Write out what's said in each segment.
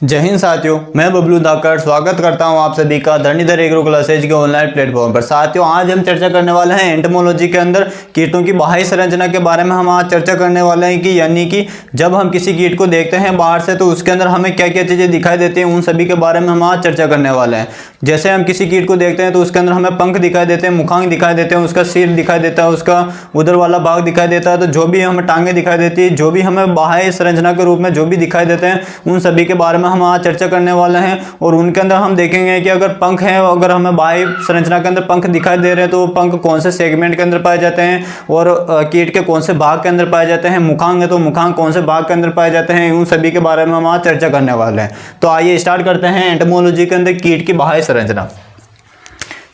जय हिंद साथियों, मैं बबलू धाकड़ स्वागत करता हूं आप सभी का धरणीधर एग्रो क्लासेज के ऑनलाइन प्लेटफॉर्म पर। साथियों, आज हम चर्चा करने वाले हैं एंटोमोलॉजी के अंदर कीटों की बाह्य संरचना के बारे में। हम आज चर्चा करने वाले हैं कि यानी कि जब हम किसी कीट को देखते हैं बाहर से तो उसके अंदर हमें क्या क्या चीज़ें दिखाई देती हैं, उन सभी के बारे में हम आज चर्चा करने वाले हैं। जैसे हम किसी कीट को देखते हैं तो उसके अंदर हमें पंख दिखाई देते हैं, मुखांग दिखाई देते हैं, उसका सिर दिखाई देता है, उसका उधर वाला भाग दिखाई देता है। तो जो भी हमें टांगे दिखाई देती है, जो भी हमें बाह्य संरचना के रूप में जो भी दिखाई देते हैं, उन सभी के बारे में हम आज चर्चा करने वाले हैं। और उनके अंदर हम देखेंगे कि अगर पंख है, अगर हमें बाह्य संरचना के अंदर पंख दिखाई दे रहे हैं तो पंख कौन से सेगमेंट के अंदर पाए जाते हैं और कीट के कौन से भाग के अंदर पाए जाते हैं। मुखांग है तो मुखांग कौन से भाग के अंदर पाए जाते हैं, उन सभी के बारे में हम आज चर्चा करने वाले हैं। तो आइए स्टार्ट करते हैं एंटोमोलॉजी के अंदर कीट की बाह्य संरचना।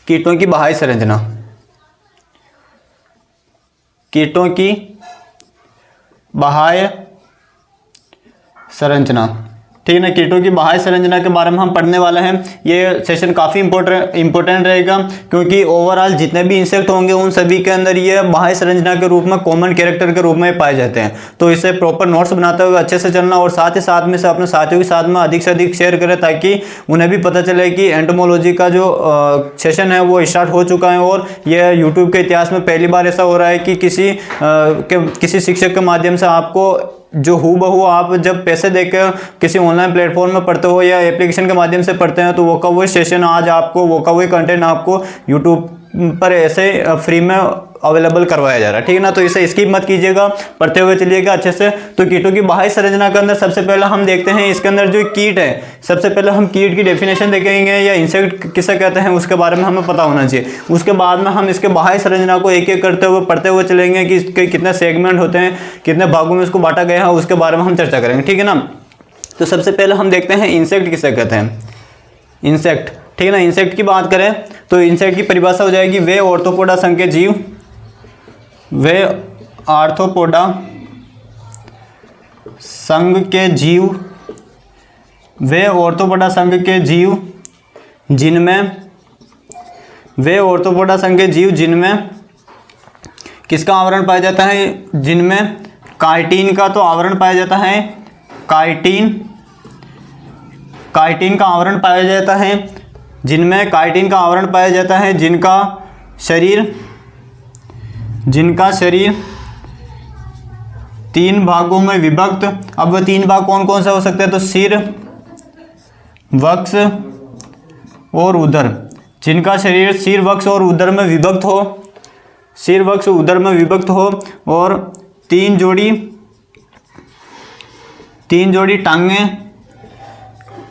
कीटों की बाह्य संरचना, कीटों की बाह्य संरचना, ठीक है ना। कीटों की बाह्य संरचना के बारे में हम पढ़ने वाले हैं। ये सेशन काफ़ी इंपॉर्टेंट रहेगा क्योंकि ओवरऑल जितने भी इंसेक्ट होंगे उन सभी के अंदर ये बाह्य संरचना के रूप में कॉमन कैरेक्टर के रूप में पाए जाते हैं। तो इसे प्रॉपर नोट्स बनाते हुए अच्छे से चलना और साथ ही साथ में से अपने साथियों के साथ में अधिक से अधिक शेयर करें ताकि उन्हें भी पता चले कि एंटोमोलॉजी का जो सेशन है वो स्टार्ट हो चुका है। और ये यूट्यूब के इतिहास में पहली बार ऐसा हो रहा है कि किसी शिक्षक के माध्यम से आपको जो हूबहू आप जब पैसे देकर किसी ऑनलाइन प्लेटफॉर्म में पढ़ते हो या एप्लीकेशन के माध्यम से पढ़ते हैं तो वो का वो सेशन आज आपको, वो का वो कंटेंट आपको यूट्यूब पर ऐसे फ्री में अवेलेबल करवाया जा रहा है, ठीक है ना। तो इसे स्किप मत कीजिएगा, पढ़ते हुए चलिएगा अच्छे से। तो कीटों की बाह्य संरचना के अंदर सबसे पहले हम देखते हैं इसके अंदर जो कीट है, सबसे पहले हम कीट की डेफिनेशन देखेंगे या इंसेक्ट किसे कहते हैं उसके बारे में हमें पता होना चाहिए। उसके बाद में हम इसके बाह्य संरचना को एक एक करते हुए पढ़ते हुए चलेंगे कि इसके कितने सेगमेंट होते हैं, कितने भागों में इसको बांटा गया है, उसके बारे में हम चर्चा करेंगे, ठीक है ना। तो सबसे पहले हम देखते हैं इंसेक्ट किसे कहते हैं। इंसेक्ट, ठीक है ना। इंसेक्ट की बात करें तो इंसेक्ट की परिभाषा हो जाएगी वे ऑर्थोपोडा संघ के जीव, वे आर्थ्रोपोडा संघ के जीव, वे ऑर्थोपोडा संघ के जीव जिनमें, वे ऑर्थोपोडा संघ के जीव जिनमें किसका आवरण पाया जाता है, जिनमें काइटिन का तो आवरण पाया जाता है, काइटिन का आवरण पाया जाता है, जिनमें काइटिन का आवरण पाया जाता है, जिनका शरीर तीन भागों में विभक्त। अब वह तीन भाग कौन कौन से हो सकते हैं, तो सिर, वक्ष और उदर। जिनका शरीर सिर, वक्ष और उदर में विभक्त हो, सिर, वक्ष, उदर में विभक्त हो और तीन जोड़ी टांगें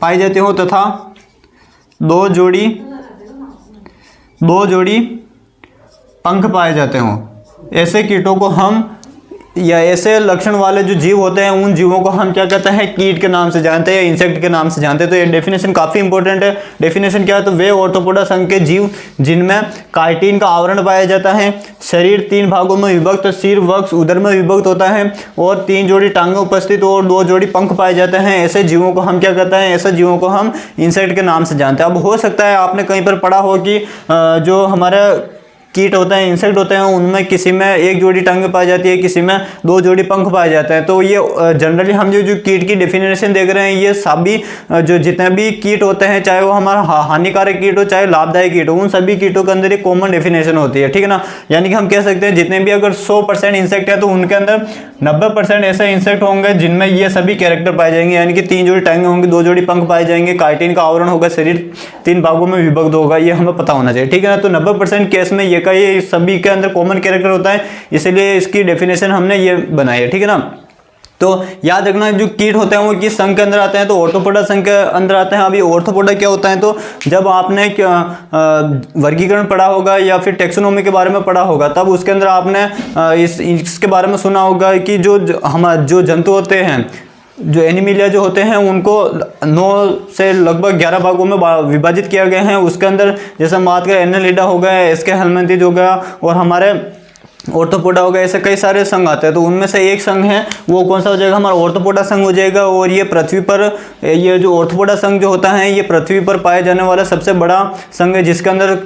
पाई जाती हो तथा दो जोड़ी पंख पाए जाते हों। ऐसे कीटों को हम, या ऐसे लक्षण वाले जो जीव होते हैं उन जीवों को हम क्या कहते हैं, कीट के नाम से जानते हैं या इंसेक्ट के नाम से जानते हैं। तो ये डेफिनेशन काफ़ी इंपॉर्टेंट है। डेफिनेशन क्या है, तो वे ऑर्थोपोडा संघ के जीव जिनमें काइटिन का आवरण पाया जाता है, शरीर तीन भागों में विभक्त, सिर, वक्ष, उदर में विभक्त होता है और तीन जोड़ी टांगें उपस्थित और दो जोड़ी पंख पाए जाते हैं। ऐसे जीवों को हम क्या कहते हैं, ऐसे जीवों को हम इंसेक्ट के नाम से जानते हैं। अब हो सकता है आपने कहीं पर पढ़ा हो कि जो हमारा कीट होते हैं, इंसेक्ट होते हैं, उनमें किसी में एक जोड़ी टांगें पाई जाती है, किसी में दो जोड़ी पंख पाए जाते हैं। तो ये जनरली हम जो कीट की डेफिनेशन देख रहे हैं, ये सभी जो जितने भी कीट होते हैं, चाहे वो हमारा हानिकारक कीट हो चाहे लाभदायक कीट हो, उन सभी कीटों के अंदर एक कॉमन डेफिनेशन होती है, ठीक है ना। यानी कि हम कह सकते हैं जितने भी अगर 100% इंसेक्ट है तो उनके अंदर 90% ऐसे इंसेक्ट होंगे जिनमें ये सभी कैरेक्टर पाए जाएंगे। यानी कि तीन जोड़ी टांगें होंगी, दो जोड़ी पंख पाए जाएंगे, काइटिन का आवरण होगा, शरीर तीन भागों में विभक्त होगा, ये हमें पता होना चाहिए, ठीक है ना। तो 90% केस में ये सभी के अंदर कॉमन कैरेक्टर होता है, इसलिए इसकी डेफिनेशन हमने ये बनाई है, ठीक है ना। तो याद रखना जो कीट होते हैं वो किस संघ के अंदर आते हैं, तो ऑर्थोपोडा संघ के अंदर आते हैं। अभी ऑर्थोपोडा क्या होता है, तो जब आपने वर्गीकरण पढ़ा होगा या फिर टेक्सोनोमी के बारे में पढ़ा होगा तब उसके अंदर आपने इसके बारे में सुना होगा कि जो जंतु होते हैं, जो एनिमिलिया जो होते हैं, उनको 9 से लगभग 11 भागों में विभाजित किया गया है। उसके अंदर जैसे हम बात करें एनालिडा हो गया, एस्के हेलमिंथिस हो गया और हमारे ऑर्थोपोडा हो गया, ऐसे कई सारे संघ आते हैं। तो उनमें से एक संघ है वो कौन सा हो जाएगा, हमारा ऑर्थोपोडा संघ हो जाएगा। और ये पृथ्वी पर, ये जो ऑर्थोपोडा संघ जो होता है ये पृथ्वी पर पाए जाने वाला सबसे बड़ा संघ है, जिसके अंदर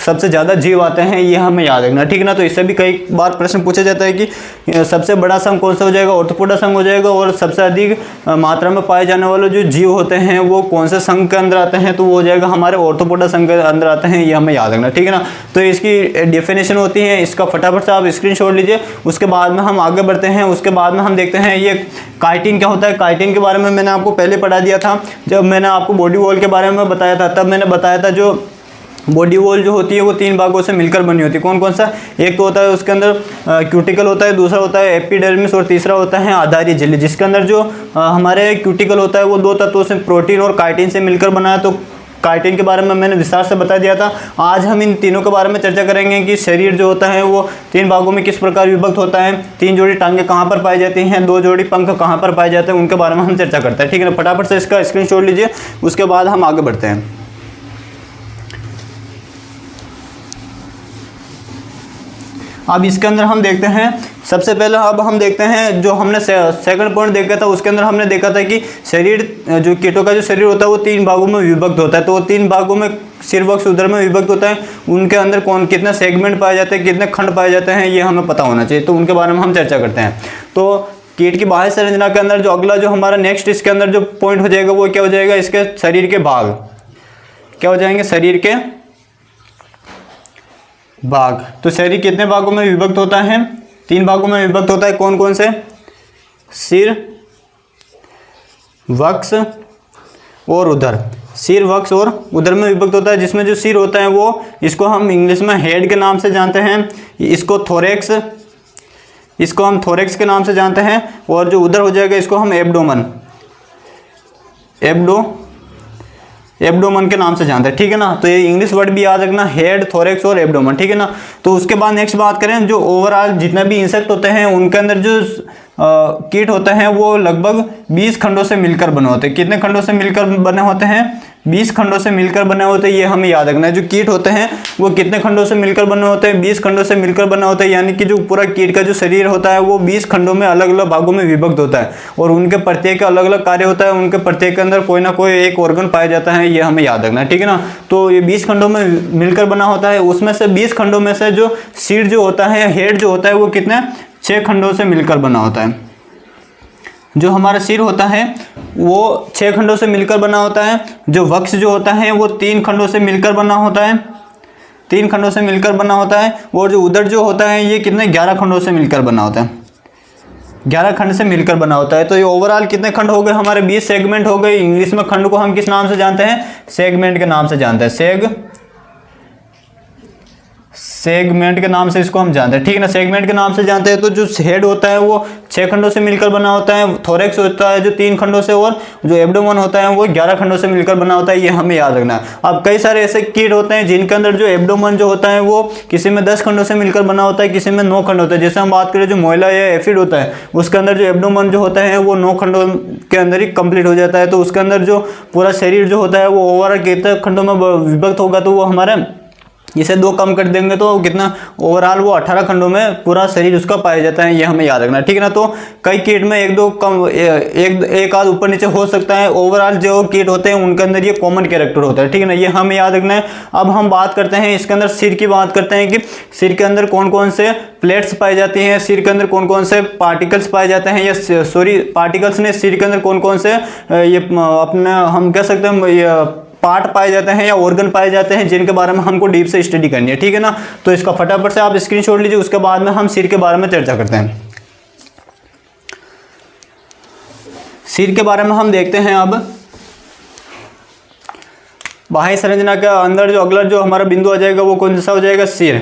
सबसे ज़्यादा जीव आते हैं, ये हमें याद रखना, ठीक है ना। तो इससे भी कई बार प्रश्न पूछा जाता है कि सबसे बड़ा संघ कौन सा हो जाएगा, ऑर्थोपोडा संघ हो जाएगा, और सबसे अधिक मात्रा में पाए जाने वाले जो जीव होते हैं वो कौन से संघ के अंदर आते हैं, तो वो हो जाएगा हमारे ऑर्थोपोडा संघ के अंदर आते हैं, ये हमें याद रखना, ठीक है ना। तो इसकी डेफिनेशन होती है, इसका फटाफट से आप स्क्रीनशॉट लीजिए, उसके बाद में हम आगे बढ़ते हैं। उसके बाद में हम देखते हैं ये काइटिन क्या होता है। काइटिन के बारे में मैंने आपको पहले पढ़ा दिया था, जब मैंने आपको बॉडी वॉल के बारे में बताया था, तब मैंने बताया था जो बॉडी वॉल जो होती है वो 3 भागों से मिलकर बनी होती है। कौन कौन सा, एक तो होता है उसके अंदर क्यूटिकल होता है, दूसरा होता है एपिडर्मिस, और तीसरा होता है आधारी झिल्ली, जिसके अंदर जो हमारे क्यूटिकल होता है वो 2 तत्वों से, प्रोटीन और काइटिन से मिलकर बना है। तो काइटिन के बारे में मैंने विस्तार से बता दिया था। आज हम इन तीनों के बारे में चर्चा करेंगे कि शरीर जो होता है वो 3 भागों में किस प्रकार विभक्त होता है, 3 जोड़ी टांगे कहाँ पर पाई जाती हैं, 2 जोड़ी पंख कहाँ पर पाए जाते हैं, उनके बारे में हम चर्चा करते हैं, ठीक है ना। फटाफट से इसका स्क्रीनशॉट लीजिए, उसके बाद हम आगे बढ़ते हैं। अब इसके अंदर हम देखते हैं, सबसे पहले अब हम देखते हैं जो हमने सेकंड पॉइंट देखा था, उसके अंदर हमने देखा था कि शरीर, जो कीटों का जो शरीर होता है वो 3 भागों में विभक्त होता है। तो 3 भागों में सिर, वक्ष, उदर में विभक्त होता है। उनके अंदर कितने सेगमेंट पाए जाते हैं, कितने खंड पाए जाते हैं, ये हमें पता होना चाहिए, तो उनके बारे में हम चर्चा करते हैं। तो कीट की बाह्य संरचना के अंदर जो अगला, जो हमारा नेक्स्ट इसके अंदर जो पॉइंट हो जाएगा वो क्या हो जाएगा, इसके शरीर के भाग क्या हो जाएंगे, शरीर के भाग। तो शरीर कितने भागों में विभक्त होता है, 3 भागों में विभक्त होता है। कौन कौन से, सिर, वक्ष और उदर। सिर, वक्ष और उदर में विभक्त होता है, जिसमें जो सिर होता है वो, इसको हम इंग्लिश में हेड के नाम से जानते हैं, इसको थोरेक्स, इसको हम थोरेक्स के नाम से जानते हैं, और जो उदर हो जाएगा इसको हम एब्डोमन, एब्डोमन के नाम से जानते हैं, ठीक है ना। तो ये इंग्लिश वर्ड भी याद रखना, हेड, थोरेक्स और एब्डोमन, ठीक है ना। तो उसके बाद नेक्स्ट बात करें, जो ओवरऑल जितने भी इंसेक्ट होते हैं उनके अंदर जो कीट होते हैं वो लगभग 20 खंडों से मिलकर बने होते हैं। कितने खंडों से मिलकर बने होते हैं, 20 खंडों से मिलकर बने होते हैं, ये हमें याद रखना है। जो कीट होते हैं वो कितने खंडों से मिलकर बने होते हैं, 20 खंडों से मिलकर बने होते हैं। यानी कि जो पूरा कीट का जो शरीर होता है वो 20 खंडों में अलग अलग भागों में विभक्त होता है, और उनके प्रत्येक अलग अलग कार्य होता है, उनके प्रत्येक के अंदर कोई ना कोई एक ऑर्गन पाया जाता है, ये हमें याद रखना है, ठीक है ना। तो ये 20 खंडों में मिलकर बना होता है। उसमें से 20 खंडों में से जो सिर जो होता है, हेड जो होता है वो कितने, 6 खंडों से मिलकर बना होता है। जो हमारा सिर होता है वो 6 खंडों से मिलकर बना होता है। जो वक्ष जो होता है वो 3 खंडों से मिलकर बना होता है, 3 खंडों से मिलकर बना होता है। और जो उदर जो होता है ये कितने, 11 खंडों से मिलकर बना होता है, 11 खंड से मिलकर बना होता है। तो ये ओवरऑल कितने खंड हो गए हमारे, 20 सेगमेंट हो गए। इंग्लिश में खंड को हम किस नाम से जानते हैं, सेगमेंट के नाम से जानते हैं, सेगमेंट के नाम से इसको हम जानते हैं, ठीक है ना, सेगमेंट के नाम से जानते हैं। तो जो हेड होता है वो 6 खंडों से मिलकर बना होता है, थोरेक्स होता है जो 3 खंडों से, और जो एब्डोमेन होता है वो 11 खंडों से मिलकर बना होता है, ये हमें याद रखना है। अब कई सारे ऐसे कीट होते हैं जिनके अंदर जो एब्डोमेन जो होता है वो किसी में 10 खंडों से मिलकर बना होता है, किसी में 9 खंड होता है। जैसे हम बात करें जो मोइला या एफिड होता है, उसके अंदर जो एब्डोमेन जो होता है वो 9 खंडों के अंदर ही कंप्लीट हो जाता है। तो उसके अंदर जो पूरा शरीर जो होता है वो ओवरऑल कितने खंडों में विभक्त होगा, तो वो हमारे, इसे 2 कम कर देंगे तो कितना, ओवरऑल वो 18 खंडों में पूरा शरीर उसका पाया जाता है, ये हमें याद रखना है, ठीक है ना। तो कई कीट में 1-2 कम, एक आध ऊपर नीचे हो सकता है। ओवरऑल जो कीट होते हैं उनके अंदर ये कॉमन कैरेक्टर होता है, ठीक है ना, ये हमें याद रखना है। अब हम बात करते हैं इसके अंदर सिर की बात करते हैं कि सिर के अंदर कौन कौन से प्लेट्स पाई जाती हैं, सिर के अंदर कौन कौन से पार्टिकल्स पाए जाते हैं, या सॉरी पार्टिकल्स ने, सिर के अंदर कौन कौन से ये अपना हम कह सकते हैं पार्ट पाए जाते हैं या ऑर्गन पाए जाते हैं, जिनके बारे में हमको डीप से स्टडी करनी है, ठीक है ना। तो इसका फटाफट से आप स्क्रीनशॉट लीजिए, उसके बाद में हम सिर के बारे में चर्चा करते हैं। सिर के बारे में हम देखते हैं। अब बाह्य संरचना के अंदर जो अगला जो हमारा बिंदु आ जाएगा वो कौन सा हो जाएगा, सिर,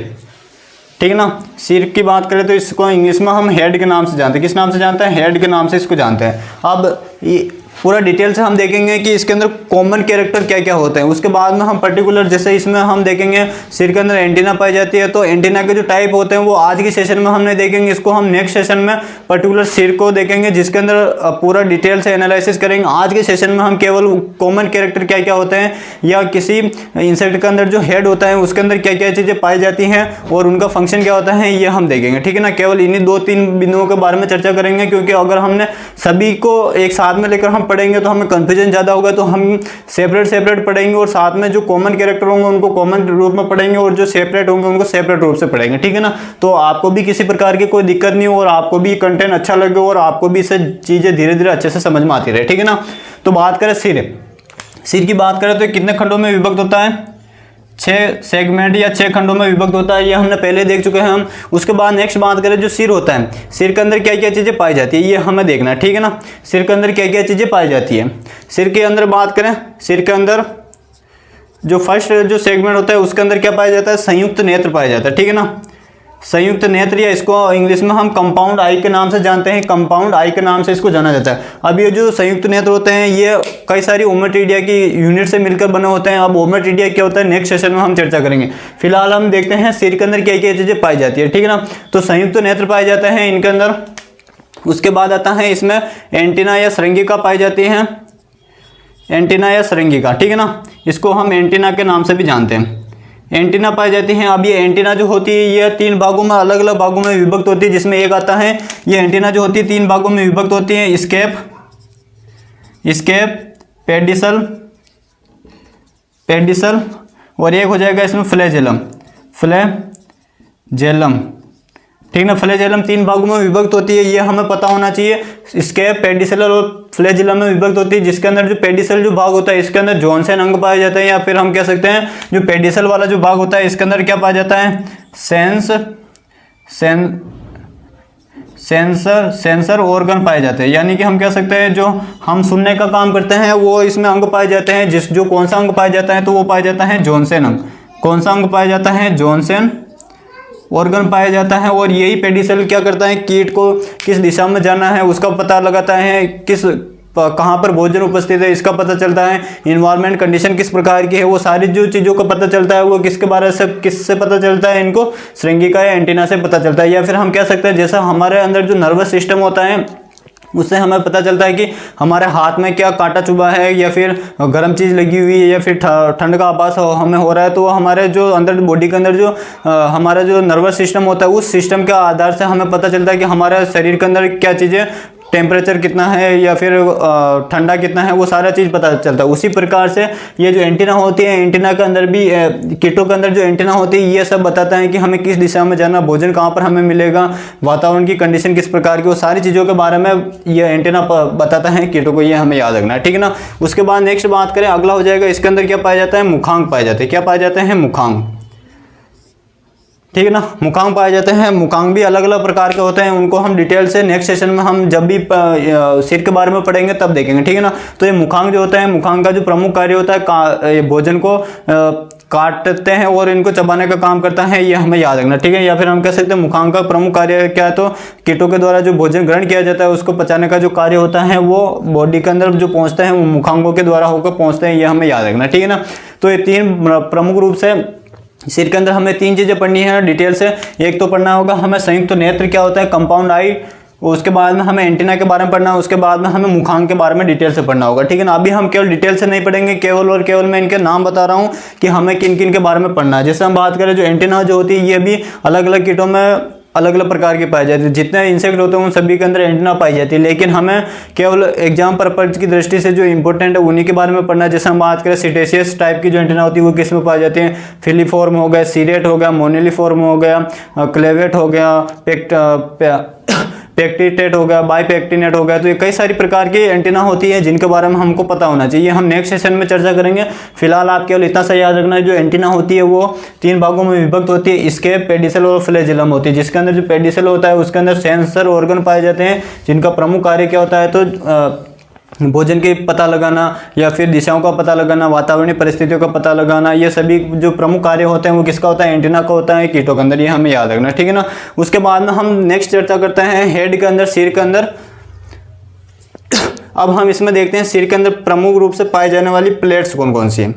ठीक है ना। सिर की बात करें तो इसको इंग्लिश में हम हेड के नाम से जानते हैं। किस नाम से जानते हैं, हेड के नाम से इसको जानते हैं। अब ये पूरा डिटेल से हम देखेंगे कि इसके अंदर कॉमन कैरेक्टर क्या क्या होते हैं। उसके बाद में हम पर्टिकुलर, जैसे इसमें हम देखेंगे सिर के अंदर एंटीना पाई जाती है, तो एंटीना के जो टाइप होते हैं वो आज के सेशन में हम नहीं देखेंगे, इसको हम नेक्स्ट सेशन में पर्टिकुलर सिर को देखेंगे, जिसके अंदर पूरा डिटेल से एनालिसिस करेंगे। आज के सेशन में हम केवल कॉमन कैरेक्टर क्या क्या होते हैं, या किसी इंसेक्ट के अंदर जो हेड होता है उसके अंदर क्या क्या चीज़ें पाई जाती हैं और उनका फंक्शन क्या होता है, ये हम देखेंगे, ठीक है ना। केवल इन्हीं 2-3 बिंदुओं के बारे में चर्चा करेंगे, क्योंकि अगर हमने सभी को एक साथ में लेकर हम पढ़ेंगे तो हमें कन्फ्यूजन ज़्यादा होगा, तो हम सेपरेट पढ़ेंगे और साथ में जो कॉमन कैरेक्टर होंगे उनको कॉमन रूप में पढ़ेंगे और जो सेपरेट होंगे उनको सेपरेट रूप से पढ़ेंगे, ठीक है ना। तो आपको भी किसी प्रकार की कोई दिक्कत नहीं हो और आपको भी कंटेंट अच्छा लगे और आपको भी इससे चीज़ें धीरे धीरे अच्छे से समझ में आती रहे, ठीक है ना। तो बात करें सिर की बात करें तो कितने खंडों में विभक्त होता है, 6 सेगमेंट या 6 खंडों में विभक्त होता है, ये हमने पहले देख चुके हैं हम। उसके बाद नेक्स्ट बात करें जो सिर होता है, सिर के अंदर क्या क्या चीज़ें पाई जाती है ये हमें देखना है, ठीक है ना। सिर के अंदर क्या क्या चीज़ें पाई जाती है, सिर के अंदर बात करें, सिर के अंदर जो फर्स्ट जो सेगमेंट होता है उसके अंदर क्या पाया जाता है, संयुक्त नेत्र पाया जाता है, ठीक है ना। संयुक्त नेत्र या इसको इंग्लिश में हम कंपाउंड आई के नाम से जानते हैं, कंपाउंड आई के नाम से इसको जाना जाता है। अब ये जो संयुक्त नेत्र होते हैं ये कई सारी ओमेटिडिया की यूनिट से मिलकर बने होते हैं। अब ओमेटिडिया क्या होता है नेक्स्ट सेशन में हम चर्चा करेंगे। फिलहाल हम देखते हैं सिर के अंदर क्या क्या चीज़ें पाई जाती है, ठीक है ना। तो संयुक्त नेत्र पाए जाते हैं इनके अंदर। उसके बाद आता है इसमें एंटीना या श्रृंगिका पाई जाती है, एंटीना या श्रृंगिका, ठीक है ना। इसको हम एंटीना के नाम से भी जानते हैं, एंटीना पाई जाती हैं। अब ये एंटीना जो होती है ये 3 भागों में अलग अलग भागों में विभक्त होती है, जिसमें एक आता है ये एंटीना जो होती है 3 भागों में विभक्त होती है, स्केप, पेडिसल और एक हो जाएगा इसमें फ्लैजेलम, ठीक ना। फ्लैजेलम 3 भागों में विभक्त होती है, ये हमें पता होना चाहिए। स्केप, पेडिसल और फ्लैजेलम में विभक्त होती है, जिसके अंदर जो पेडिसल जो भाग होता है इसके अंदर जॉनसन अंग पाया जाता है, या फिर हम कह सकते हैं जो पेडिसल वाला जो भाग होता है इसके अंदर क्या पाया जाता है, सेंसर ऑर्गन पाए जाते हैं। यानी कि हम कह सकते हैं जो हम सुनने का काम करते हैं वो इसमें अंग पाए जाते हैं। जो कौन सा अंग पाया जाता है तो वो पाया जाता है जॉनसन अंग। कौन सा अंग पाया जाता है, जॉनसन ऑर्गन पाया जाता है। और यही पेडिसल क्या करता है, कीट को किस दिशा में जाना है उसका पता लगाता है, कहाँ पर भोजन उपस्थित है इसका पता चलता है, इन्वायरमेंट कंडीशन किस प्रकार की है वो सारी जो चीज़ों का पता चलता है वो किसके बारे से किससे पता चलता है, इनको श्रृंगिका या एंटीना से पता चलता है। या फिर हम कह सकते हैं जैसा हमारे अंदर जो नर्वस सिस्टम होता है उससे हमें पता चलता है कि हमारे हाथ में क्या कांटा चुभा है या फिर गर्म चीज़ लगी हुई है या फिर ठंड का आभास हमें हो रहा है, तो हमारे जो अंदर बॉडी के अंदर जो हमारा जो नर्वस सिस्टम होता है उस सिस्टम के आधार से हमें पता चलता है कि हमारे शरीर के अंदर क्या चीज़ें, टेम्परेचर कितना है या फिर ठंडा कितना है, वो सारा चीज़ पता चलता है। उसी प्रकार से ये जो एंटीना होती है, एंटीना के अंदर भी कीटों के अंदर जो एंटीना होती है ये सब बताता है कि हमें किस दिशा में जाना, भोजन कहाँ पर हमें मिलेगा, वातावरण की कंडीशन किस प्रकार की, वो सारी चीज़ों के बारे में ये एंटीना बताता है कीटों को, ये हमें याद रखना है, ठीक है ना। उसके बाद नेक्स्ट बात करें, अगला हो जाएगा इसके अंदर क्या पाया जाता है, मुखांग पाए जाते हैं। क्या पाए जाते हैं, मुखांग, ठीक है ना। मुखांग पाए जाते हैं। मुखांग भी अलग अलग प्रकार के होते हैं, उनको हम डिटेल से नेक्स्ट सेशन में हम जब भी सिर के बारे में पढ़ेंगे तब देखेंगे, ठीक है ना। तो ये मुखांग जो होता है, मुखांग का जो प्रमुख कार्य होता है ये भोजन को काटते हैं और इनको चबाने का काम करता है, ये हमें याद रखना, ठीक है। या फिर हम कह सकते हैं मुखांग का प्रमुख कार्य क्या है, तो कीटों के द्वारा जो भोजन ग्रहण किया जाता है उसको पचाने का जो कार्य होता है वो बॉडी के अंदर जो पहुँचते हैं वो मुखांगों के द्वारा होकर पहुँचते हैं, ये हमें याद रखना, ठीक है ना। तो ये 3 प्रमुख रूप से सिर के अंदर हमें 3 चीज़ें पढ़नी है डिटेल से। एक तो पढ़ना होगा हमें संयुक्त नेत्र क्या होता है, कंपाउंड आई, उसके बाद में हमें एंटीना के बारे में पढ़ना है, उसके बाद में हमें मुखांग के बारे में डिटेल से पढ़ना होगा, ठीक है ना। अभी हम केवल डिटेल से नहीं पढ़ेंगे, केवल और केवल मैं इनके नाम बता रहा हूँ कि हमें किन किन के बारे में पढ़ना है। जैसे हम बात करें जो एंटीना जो होती है ये भी अलग अलग कीटों में अलग अलग प्रकार की पाई जाती है। जितने इंसेक्ट होते हैं उन सभी के अंदर एंटीना पाई जाती है, लेकिन हमें केवल एग्जाम पर्पज की दृष्टि से जो इंपॉर्टेंट है उन्हीं के बारे में पढ़ना है। जैसे हम बात करें सिटेशियस टाइप की जो एंटीना होती है वो किस में पाई जाती है, फिलीफॉर्म हो गया, सीरेट हो गया, मोनिलीफॉर्म हो गया, क्लेवेट हो गया, पेक्टिनेट हो गया, बाईपेक्टिनेट हो गया। तो ये कई सारी प्रकार की एंटीना होती है जिनके बारे में हमको पता होना चाहिए, हम नेक्स्ट सेशन में चर्चा करेंगे। फिलहाल आप केवल इतना सा याद रखना है, जो एंटीना होती है वो 3 भागों में विभक्त होती है, स्केप, पेडिसल और फ्लैजेलम होती है। जिसके अंदर जो पेडिसल होता है उसके अंदर सेंसर ऑर्गन पाए जाते हैं, जिनका प्रमुख कार्य क्या होता है, तो भोजन के पता लगाना या फिर दिशाओं का पता लगाना, वातावरणीय परिस्थितियों का पता लगाना, ये सभी जो प्रमुख कार्य होते हैं वो किसका होता है, एंटीना का होता है कीटों के अंदर, ये हमें याद रखना, ठीक है ना। उसके बाद में हम नेक्स्ट चर्चा करते हैं हेड के अंदर, सिर के अंदर। अब हम इसमें देखते हैं सिर के अंदर प्रमुख रूप से पाई जाने वाली प्लेट्स कौन कौन सी हैं।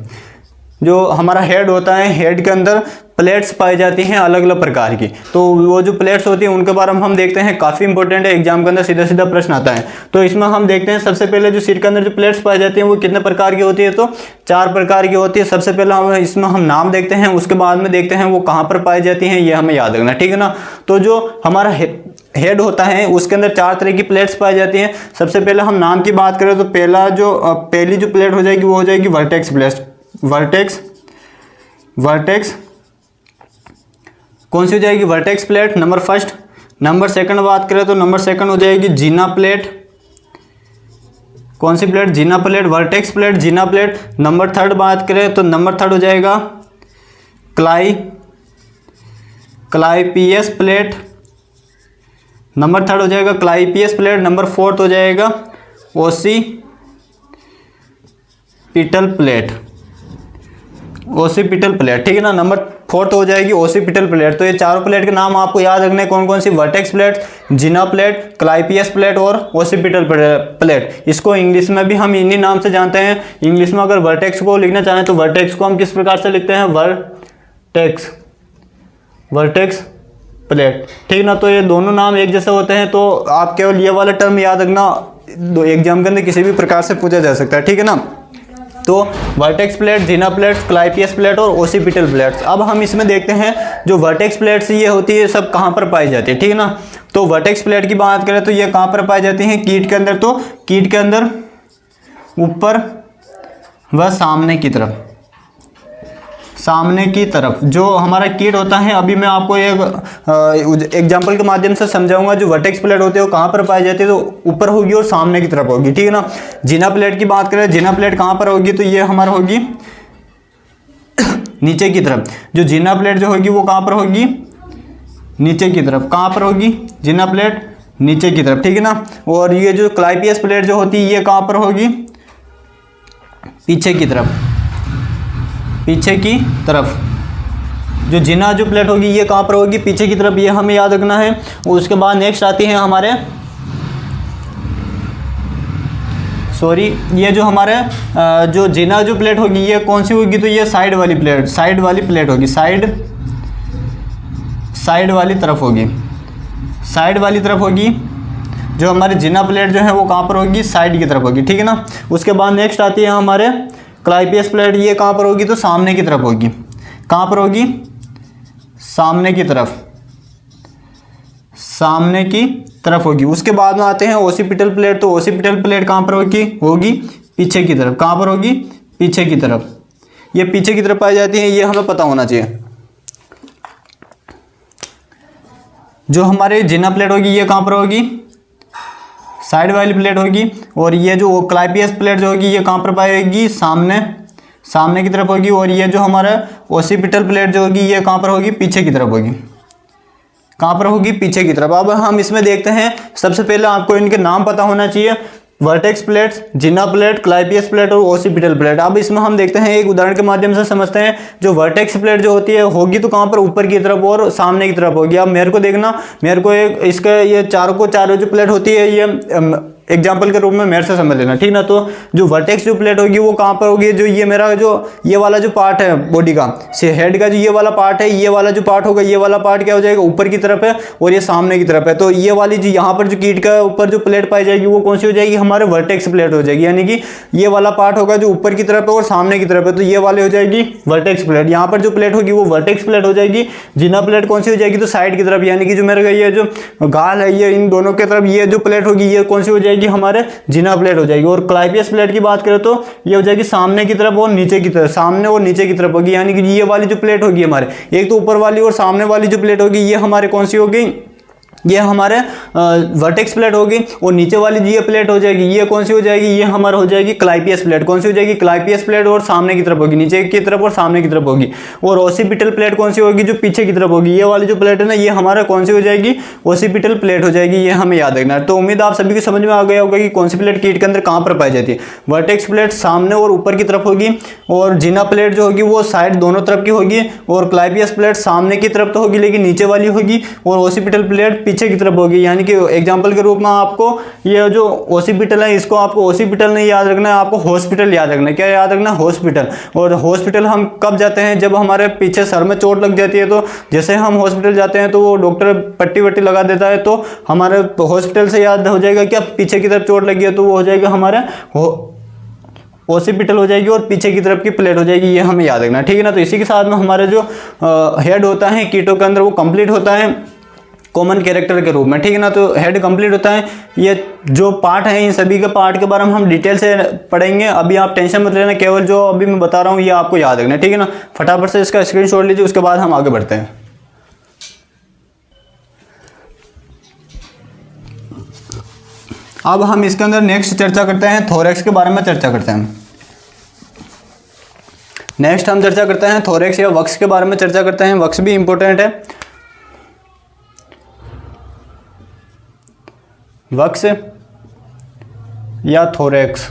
जो हमारा हेड होता है, हेड के अंदर प्लेट्स पाई जाती हैं अलग अलग प्रकार की। तो वो जो प्लेट्स होती हैं उनके बारे में हम देखते हैं, काफ़ी इंपॉर्टेंट है, एग्जाम के अंदर सीधा सीधा प्रश्न आता है। तो इसमें हम देखते हैं सबसे पहले जो सिर के अंदर जो प्लेट्स पाई जाती हैं वो कितने प्रकार की होती है, तो 4 प्रकार की होती है। सबसे पहले हम इसमें हम नाम देखते हैं, उसके बाद में देखते हैं वो कहाँ पर पाई जाती हैं, ये हमें याद रखना, ठीक है ना। तो जो हमारा हेड होता है उसके अंदर 4 तरह की प्लेट्स पाई जाती हैं। सबसे पहले हम नाम की बात करें तो पहली जो प्लेट हो जाएगी वो हो जाएगी वर्टेक्स प्लेट। वर्टेक्स कौन सी हो जाएगी, vertex plate number first. Number second बात करें तो नंबर सेकंड हो जाएगी जीना प्लेट। कौन सी प्लेट, जीना प्लेट, वर्टेक्स प्लेट, जीना प्लेट। नंबर थर्ड बात करें तो नंबर थर्ड हो जाएगा क्लाईपीएस प्लेट। नंबर थर्ड हो जाएगा क्लाईपीएस प्लेट। नंबर फोर्थ हो जाएगा ओसीपिटल प्लेट, ओसीपिटल प्लेट, ठीक है ना। नंबर फोर्थ हो जाएगी ओसीपिटल प्लेट। तो ये चारों प्लेट के नाम आपको याद रखने कौन कौन सी, वर्टेक्स प्लेट, जीना प्लेट, क्लाईपीएस प्लेट और ओसीपिटल प्लेट। इसको इंग्लिश में भी हम इन्हीं नाम से जानते हैं। इंग्लिश में अगर वर्टेक्स को लिखना चाहें तो वर्टेक्स को हम किस प्रकार से लिखते हैं, वर्टेक्स प्लेट, ठीक ना। तो ये दोनों नाम एक जैसे होते हैं, तो आप केवल ये वाला टर्म याद रखना, एग्जाम के अंदर किसी भी प्रकार से पूछा जा सकता है, ठीक है ना। तो वर्टेक्स प्लेट, जीना प्लेट, क्लाईपीएस प्लेट और ओसीपिटल प्लेट्स। अब हम इसमें देखते हैं जो वर्टेक्स प्लेट्स ये होती है सब कहाँ पर पाई जाती है, ठीक है ना। तो वर्टेक्स प्लेट की बात करें तो ये कहाँ पर पाई जाती हैं, कीट के अंदर। तो कीट के अंदर ऊपर व सामने की तरफ जो हमारा कीट होता है, अभी मैं आपको एक एग्जांपल के माध्यम से समझाऊंगा। जो वर्टेक्स प्लेट होते हैं वो कहाँ पर पाई जाती है, तो ऊपर होगी और सामने की तरफ होगी, ठीक है ना। जीना प्लेट की बात करें, जीना प्लेट कहाँ पर होगी, तो ये हमारा होगी नीचे की तरफ। जो जीना प्लेट जो होगी वो कहाँ पर होगी, नीचे की तरफ। कहाँ पर होगी जीना प्लेट, नीचे की तरफ, ठीक है ना। और ये जो क्लाईपीएस प्लेट जो होती है ये कहाँ पर होगी, पीछे की तरफ। जो जीना जो प्लेट होगी ये कहाँ पर होगी, पीछे की तरफ, ये हमें याद रखना है। और उसके बाद नेक्स्ट आती है हमारे ये जो हमारे जो जीना जो प्लेट होगी ये कौन सी होगी, तो ये साइड वाली प्लेट होगी, साइड वाली तरफ होगी। जो हमारे जीना प्लेट जो है वो कहाँ पर होगी, साइड की तरफ होगी, ठीक है ना। उसके बाद नेक्स्ट आती है हमारे क्लाईपीएस प्लेट, ये कहाँ पर होगी, तो सामने की तरफ होगी। कहाँ पर होगी, सामने की तरफ होगी। उसके बाद में आते हैं ओसीपिटल प्लेट। तो ओसीपिटल प्लेट कहाँ पर होगी पीछे की तरफ। कहाँ पर होगी, पीछे की तरफ। ये पीछे की तरफ पाई जाती है, ये हमें पता होना चाहिए। जो हमारे जीना प्लेट होगी ये कहाँ पर होगी, साइड वाली प्लेट होगी। और ये जो क्लाईपीएस प्लेट जो होगी ये कहाँ पर पाएगी, सामने की तरफ होगी। और ये जो हमारा ओसीपिटल प्लेट जो होगी ये कहाँ पर होगी, पीछे की तरफ होगी। कहाँ पर होगी, पीछे की तरफ। अब हम इसमें देखते हैं, सबसे पहले आपको इनके नाम पता होना चाहिए, वर्टेक्स प्लेट्स, जीना प्लेट, क्लाईपीएस प्लेट और ओसीपिटल प्लेट। अब इसमें हम देखते हैं, एक उदाहरण के माध्यम से समझते हैं। जो वर्टेक्स प्लेट जो होती है होगी तो कहाँ पर, ऊपर की तरफ और सामने की तरफ होगी। अब मेरे को देखना, मेरे को एक इसका ये चारों जो प्लेट होती है ये एग्जाम्पल के रूप में मेरे से समझ लेना, ठीक ना। तो जो वर्टेक्स जो प्लेट होगी वो कहाँ पर होगी, जो ये मेरा जो ये वाला जो पार्ट है बॉडी का, हेड का जो ये वाला पार्ट है, ये वाला जो पार्ट होगा, ये वाला पार्ट क्या हो जाएगा, ऊपर की तरफ है और ये सामने की तरफ है। तो ये वाली जो यहाँ पर जो कीट का ऊपर जो प्लेट पाई जाएगी वो कौन सी हो जाएगी, हमारे वर्टेक्स प्लेट हो जाएगी। यानी कि ये वाला पार्ट होगा जो ऊपर की तरफ है और सामने की तरफ है, तो ये वाली हो जाएगी वर्टेक्स प्लेट। यहाँ पर जो प्लेट होगी वो वर्टेक्स प्लेट हो जाएगी। जीना प्लेट कौन सी हो जाएगी, तो साइड की तरफ। यानी कि जो मेरे ये जो गाल है ये इन दोनों की तरफ, ये जो प्लेट होगी ये कौन सी हो जाएगी, हमारे जीना प्लेट हो जाएगी। और क्लाईपीएस प्लेट की बात करें तो ये हो जाएगी सामने की तरफ और नीचे की तरफ, सामने और नीचे की तरफ होगी। यानी कि ये वाली जो प्लेट होगी हमारे, एक तो ऊपर वाली और सामने वाली जो प्लेट होगी ये हमारे कौन सी होगी, ये हमारे वर्टेक्स प्लेट होगी। और नीचे वाली ये प्लेट हो जाएगी, ये कौन सी हो जाएगी, ये हमारा हो जाएगी क्लाईपीएस प्लेट। कौन सी हो जाएगी, क्लाईपीएस प्लेट और सामने की तरफ होगी, नीचे की तरफ और सामने की तरफ होगी। और ओसीपिटल प्लेट कौन सी होगी, जो पीछे की तरफ होगी। ये वाली जो प्लेट है ना ये हमारा कौन सी हो जाएगी, ओसीपिटल प्लेट हो जाएगी। ये हमें याद रखना है। तो उम्मीद आप सभी को समझ में आ गया होगा कि कौन सी प्लेट कीट के अंदर कहाँ पर पाई जाती है। वर्टेक्स प्लेट सामने और ऊपर की तरफ होगी, और जीना प्लेट जो होगी वो साइड दोनों तरफ की होगी, और क्लाईपीएस प्लेट सामने की तरफ तो होगी लेकिन नीचे वाली होगी, और ओसीपिटल प्लेट पीछे की तरफ होगी। यानी कि एग्जांपल के रूप में आपको ये जो ओसिपिटल है, इसको आपको ओसिपिटल नहीं याद रखना है, आपको हॉस्पिटल याद रखना है। क्या याद रखना है? हॉस्पिटल। और हॉस्पिटल हम कब जाते हैं? जब हमारे पीछे सर में चोट लग जाती है। तो जैसे हम हॉस्पिटल जाते हैं तो वो डॉक्टर पट्टी वट्टी लगा देता है, तो हमारे हॉस्पिटल से याद हो जाएगा क्या पीछे की तरफ चोट लगी है, तो वो हो जाएगा हमारा ओसिपिटल हो जाएगी और पीछे की तरफ की प्लेट हो जाएगी। ये हमें याद रखना है, ठीक है ना। तो इसी के साथ में हमारे जो हेड होता है कीटों के अंदर, वो कंप्लीट होता है कॉमन कैरेक्टर के रूप में, ठीक है ना। तो हेड कंप्लीट होता है। ये जो पार्ट है, इन सभी के पार्ट के बारे में हम डिटेल से पढ़ेंगे। अभी आप टेंशन मत लेना, केवल जो अभी मैं बता रहा हूँ ये आपको याद रखना है, ठीक है ना। फटाफट से इसका स्क्रीनशॉट लीजिए, उसके बाद हम आगे बढ़ते हैं। अब हम इसके अंदर नेक्स्ट चर्चा करते हैं, थोरेक्स के बारे में चर्चा करते हैं। नेक्स्ट हम चर्चा करते हैं थोरेक्स या वक्स के बारे में चर्चा करते हैं। वक्स भी इंपॉर्टेंट है। वक्स या थोरेक्स,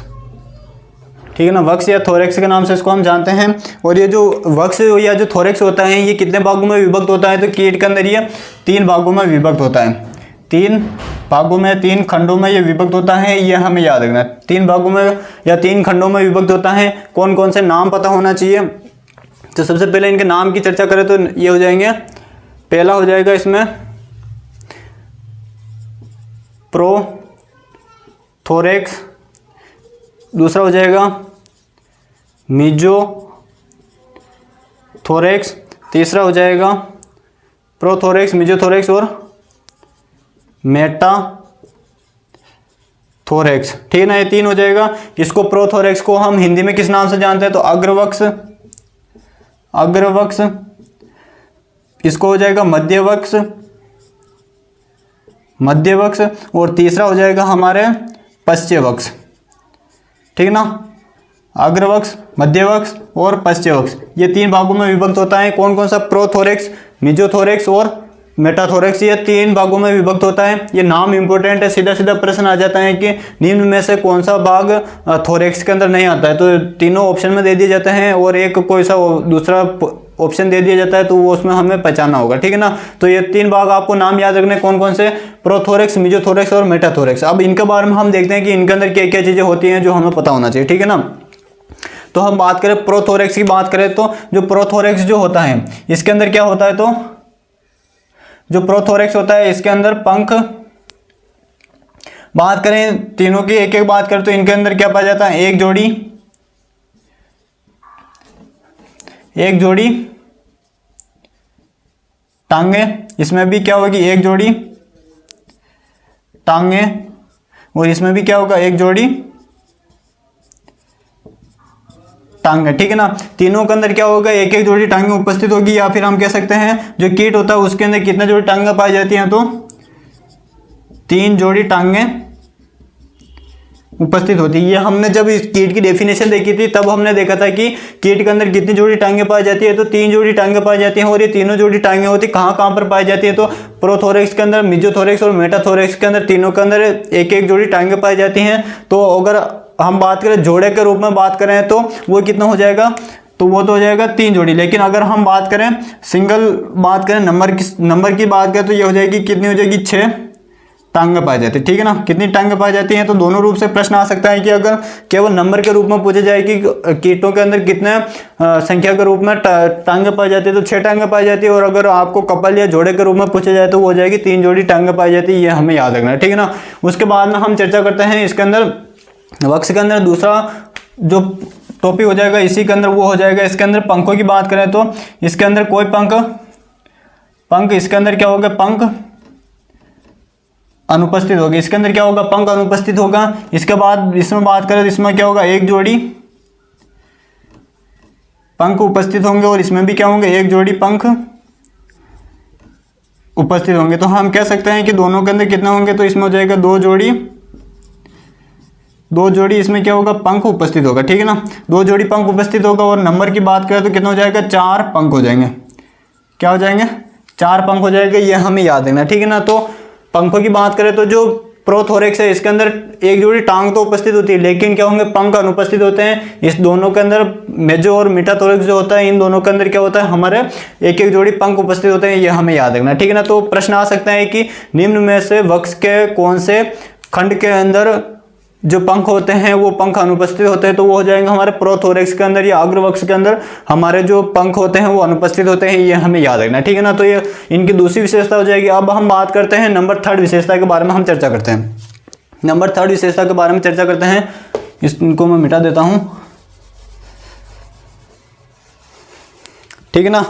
ठीक है ना। वक्स या थोरेक्स के नाम से इसको हम जानते हैं। और ये जो वक्स या जो थोरेक्स होता है, ये कितने भागों में विभक्त होता है? तो कीट के अंदर ये 3 भागों में विभक्त होता है। 3 भागों में, 3 खंडों में ये विभक्त होता है। ये हमें याद रखना है, 3 भागों में या 3 खंडों में विभक्त होता है। कौन कौन से नाम पता होना चाहिए? तो सबसे पहले इनके नाम की चर्चा करें तो ये हो जाएंगे। पहला हो जाएगा इसमें प्रोथोरेक्स, दूसरा हो जाएगा मीजोथोरेक्स, तीसरा हो जाएगा प्रोथोरेक्स, मीजोथोरेक्स और मेटाथोरेक्स, ठीक है ना। ये 3 हो जाएगा। इसको प्रोथोरेक्स को हम हिंदी में किस नाम से जानते हैं? तो अग्रवक्स, अग्रवक्स। इसको हो जाएगा मध्यवक्स, मध्यवक्स। और तीसरा हो जाएगा हमारे पश्चवक्स, ठीक है ना। अग्रवक्स, मध्यवक्स और पश्चवक्स, ये 3 भागों में विभक्त होता है। कौन कौन सा? प्रोथोरेक्स, मीजोथोरेक्स और मेटाथोरेक्स, ये 3 भागों में विभक्त होता है। ये नाम इंपॉर्टेंट है। सीधा सीधा प्रश्न आ जाता है कि निम्न में से कौन सा भाग थोरेक्स के अंदर नहीं आता है? तो तीनों ऑप्शन में दे दिए जाते हैं और एक कोई सा दूसरा ऑप्शन दे दिया जाता है, तो वो उसमें हमें पहचानना होगा, ठीक है ना। तो ये 3 भाग आपको नाम याद रखने, कौन कौन से? प्रोथोरेक्स, मीजोथोरेक्स और मेटाथोरेक्स। अब इनके बारे में हम देखते हैं कि इनके अंदर क्या क्या चीज़ें होती हैं जो हमें पता होना चाहिए, ठीक है ना। तो हम बात करें प्रोथोरेक्स की, बात करें तो जो प्रोथोरेक्स जो होता है, इसके अंदर क्या होता है? तो जो प्रोथोरेक्स होता है इसके अंदर पंख, बात करें तीनों की एक एक बात करें तो इनके अंदर क्या पाया जाता है? एक जोड़ी टांगे, इसमें भी क्या होगी? एक जोड़ी टांगे। और इसमें भी क्या होगा? एक जोड़ी टांगे, ठीक है ना। तीनों के अंदर क्या होगा? एक एक जोड़ी टांगे उपस्थित होगी। या फिर हम कह सकते हैं जो कीट होता है उसके अंदर कितने जोड़ी टांगे पाई जाती हैं? तो 3 जोड़ी टांगे उपस्थित होती है। ये हमने जब इस कीट की डेफिनेशन देखी थी तब हमने देखा था कि कीट के अंदर कितनी जोड़ी टांगे पाई जाती है? तो 3 जोड़ी टांगे पाई जाती हैं। और ये तीनों जोड़ी टांगे होती कहाँ कहाँ पर पाई जाती है? तो प्रोथोरेक्स के अंदर, मीजोथोरेक्स और मेटाथोरेक्स के अंदर, तीनों के अंदर एक एक जोड़ी टांगे पाई जाती हैं। तो अगर हम बात करें जोड़े के रूप में बात करें तो वो कितना हो जाएगा? तो वो तो हो जाएगा 3 जोड़ी। लेकिन अगर हम बात करें सिंगल, बात करें नंबर की बात करें तो ये हो जाएगी, कितनी हो जाएगी? 6 टांगे पाई जाती है, ठीक है ना। कितनी टांगे पाई जाती हैं? तो दोनों रूप से प्रश्न आ सकता है कि अगर केवल नंबर के रूप में पूछा जाए कि कीटों के अंदर कितने संख्या के रूप में टांगे पाई जाती है, तो 6 टांगे पाई जाती है। और अगर आपको कपल या जोड़े के रूप में पूछा जाए तो वो हो जाएगी 3 जोड़ी टांगे पाई जाती है। ये हमें याद रखना है, ठीक है ना। उसके बाद में हम चर्चा करते हैं इसके अंदर वक्स के अंदर दूसरा जो टॉपिक हो जाएगा इसी के अंदर, वो हो जाएगा इसके अंदर पंखों की बात करें तो इसके अंदर कोई पंख इसके अंदर क्या होगा? पंख अनुपस्थित होगी। इसके अंदर क्या होगा? पंख अनुपस्थित होगा। इसके बाद इसमें बात करें तो इसमें क्या होगा? एक जोड़ी पंख उपस्थित होंगे। और इसमें भी क्या होंगे? एक जोड़ी पंख उपस्थित होंगे। तो हम कह सकते हैं कि दोनों के अंदर कितना होंगे? तो इसमें हो जाएगा 2 जोड़ी इसमें क्या होगा? पंख उपस्थित होगा, ठीक है ना। 2 जोड़ी पंख उपस्थित होगा। और नंबर की बात करें तो कितना हो जाएगा? 4 पंख हो जाएंगे। क्या हो जाएंगे? 4 पंख हो जाएंगे। ये हमें याद रखना, ठीक है ना। तो पंखों की बात करें तो जो प्रोथोरेक्स है, इसके अंदर एक जोड़ी टांग तो उपस्थित होती है, लेकिन क्या होंगे, पंख अनुपस्थित होते हैं। इस दोनों के अंदर मेजो और मेटाथोरेक्स जो होता है, इन दोनों के अंदर क्या होता है, हमारे एक एक जोड़ी पंख उपस्थित होते हैं, ये हमें याद रखना है, ठीक है ना। तो प्रश्न आ सकता है कि निम्न में से वक्ष के कौन से खंड के अंदर जो पंख होते हैं वो पंख अनुपस्थित होते हैं, तो वो हो जाएंगे हमारे प्रोथोरेक्स के अंदर या अग्रवक्ष के अंदर हमारे जो पंख होते हैं वो अनुपस्थित होते हैं, ये हमें याद रखना है, ठीक है ना। तो ये इनकी दूसरी विशेषता हो जाएगी। अब हम बात करते हैं नंबर 3 विशेषता के बारे में हम चर्चा करते हैं। नंबर 3 विशेषता के बारे में चर्चा करते हैं, इसको मैं मिटा देता हूं, ठीक है ना।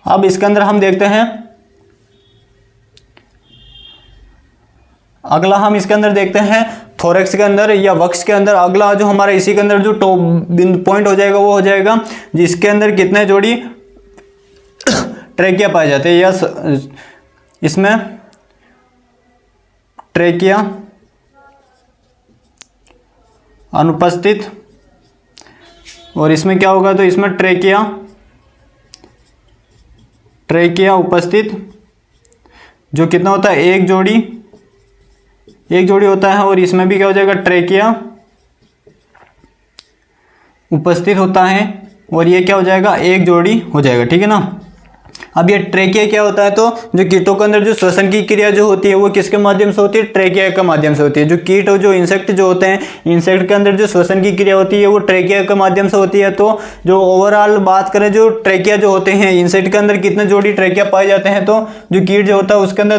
अब इसके अंदर हम देखते हैं, अगला हम इसके अंदर देखते हैं थोरेक्स के अंदर या वक्ष के अंदर, अगला जो हमारा इसी के अंदर जो टॉप बिंदु पॉइंट हो जाएगा वो हो जाएगा जिसके अंदर कितने जोड़ी ट्रेकिया पाए जाते हैं, या इसमें ट्रेकिया अनुपस्थित, और इसमें क्या होगा, तो इसमें ट्रेकिया उपस्थित, जो कितना होता है, एक जोड़ी होता है, और इसमें भी क्या हो जाएगा, ट्रेकिया उपस्थित होता है, और ये क्या हो जाएगा, एक जोड़ी हो जाएगा, ठीक है ना। अब ये ट्रेकिया क्या होता है, तो जो कीटों के अंदर जो श्वसन की क्रिया जो होती है वो किसके माध्यम से होती है, ट्रेकिया के माध्यम से होती है। जो कीट और जो इंसेक्ट जो होते हैं, इंसेक्ट के अंदर जो श्वसन की क्रिया होती है वो ट्रेकिया के माध्यम से होती है। तो जो ओवरऑल बात करें, जो ट्रेकिया जो होते हैं, इंसेक्ट के अंदर कितने जोड़ी ट्रेकिया पाए जाते हैं, तो जो कीट जो होता है उसके अंदर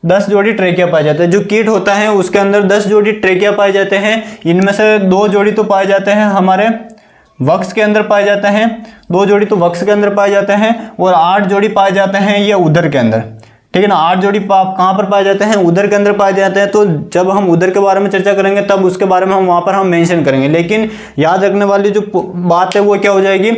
10 जोड़ी ट्रेकिया पाए जाते हैं। जो कीट होता है उसके अंदर 10 जोड़ी ट्रेकिया पाए जाते हैं। इनमें से 2 जोड़ी तो पाए जाते हैं हमारे वक्ष के अंदर पाए जाते हैं, 2 जोड़ी तो वक्ष के अंदर पाए जाते हैं, और 8 जोड़ी पाए जाते हैं ये उदर के अंदर, ठीक है ना। 8 जोड़ी कहाँ पर पाए जाते हैं, उदर के अंदर पाए जाते हैं। तो जब हम उदर के बारे में चर्चा करेंगे तब उसके बारे में हम वहाँ पर हम मेंशन करेंगे, लेकिन याद रखने वाली जो बात है वो क्या हो जाएगी,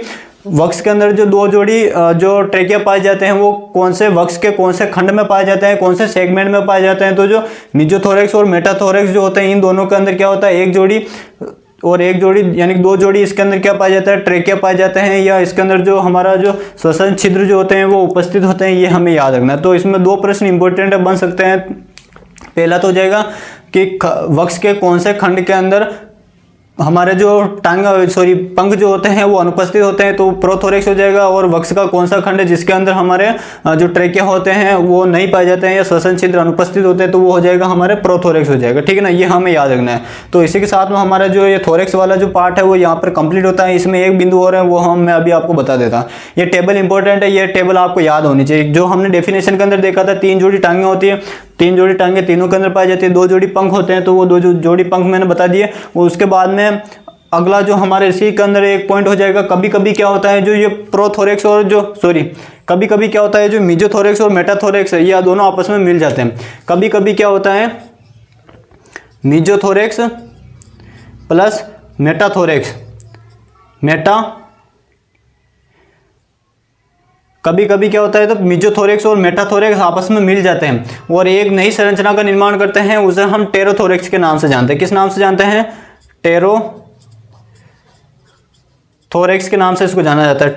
वक्ष के अंदर जो 2 जोड़ी जो ट्रेकिया पाए जाते हैं वो कौन से वक्ष के कौन से खंड में पाए जाते हैं, कौन से सेगमेंट में पाए जाते हैं। तो जो मेसोथोरेक्स और मेटाथोरेक्स जो होते हैं, इन दोनों के अंदर क्या होता है, एक जोड़ी और एक जोड़ी यानी 2 जोड़ी इसके अंदर क्या पाया जाता है, ट्रेकिया पाए जाते हैं, या इसके अंदर जो हमारा जो श्वसन छिद्र जो होते हैं वो उपस्थित होते हैं, ये हमें याद रखना है। तो इसमें 2 प्रश्न इंपॉर्टेंट बन सकते हैं। पहला तो हो जाएगा कि वक्ष के कौन से खंड के अंदर हमारे जो पंख जो होते हैं वो अनुपस्थित होते हैं, तो प्रोथोरेक्स हो जाएगा। और वक्ष का कौन सा खंड है जिसके अंदर हमारे जो ट्रेकिया होते हैं वो नहीं पाए जाते हैं या श्वसन छिद्र अनुपस्थित होते हैं, तो वो हो जाएगा हमारे प्रोथोरेक्स हो जाएगा, ठीक है ना। ये हमें याद रखना है। तो इसी के साथ में हमारा जो ये थोरेक्स वाला जो पार्ट है वो यहाँ पर कंप्लीट होता है। इसमें एक बिंदु और है वो मैं अभी आपको बता देता हूँ। ये टेबल इंपॉर्टेंट है, ये टेबल आपको याद होनी चाहिए। जो हमने डेफिनेशन के अंदर देखा था, 3 जोड़ी टांगें होती है, 3 जोड़ी टांगें तीनों के अंदर पाई जाती है, 2 जोड़ी पंख होते हैं, तो वो 2 जोड़ी पंख मैंने बता दिए। उसके बाद में अगला जो हमारे इसी के अंदर एक पॉइंट हो जाएगा, कभी कभी क्या होता है जो ये प्रोथोरेक्स और कभी कभी क्या होता है जो मेसोथोरेक्स और मेटाथोरेक्स है, ये दोनों आपस में मिल जाते हैं। कभी कभी क्या होता है, मेसोथोरेक्स प्लस मेटाथोरेक्स कभी कभी क्या होता है, तो मेसोथोरेक्स और मेटाथोरेक्स आपस में मिल जाते हैं और एक नई संरचना का निर्माण करते हैं। उसे हम टेरोथोरेक्स के नाम से जानते हैं। किस नाम से जानते हैं, टेरोथोरेक्स के नाम से इसको जाना जाता है।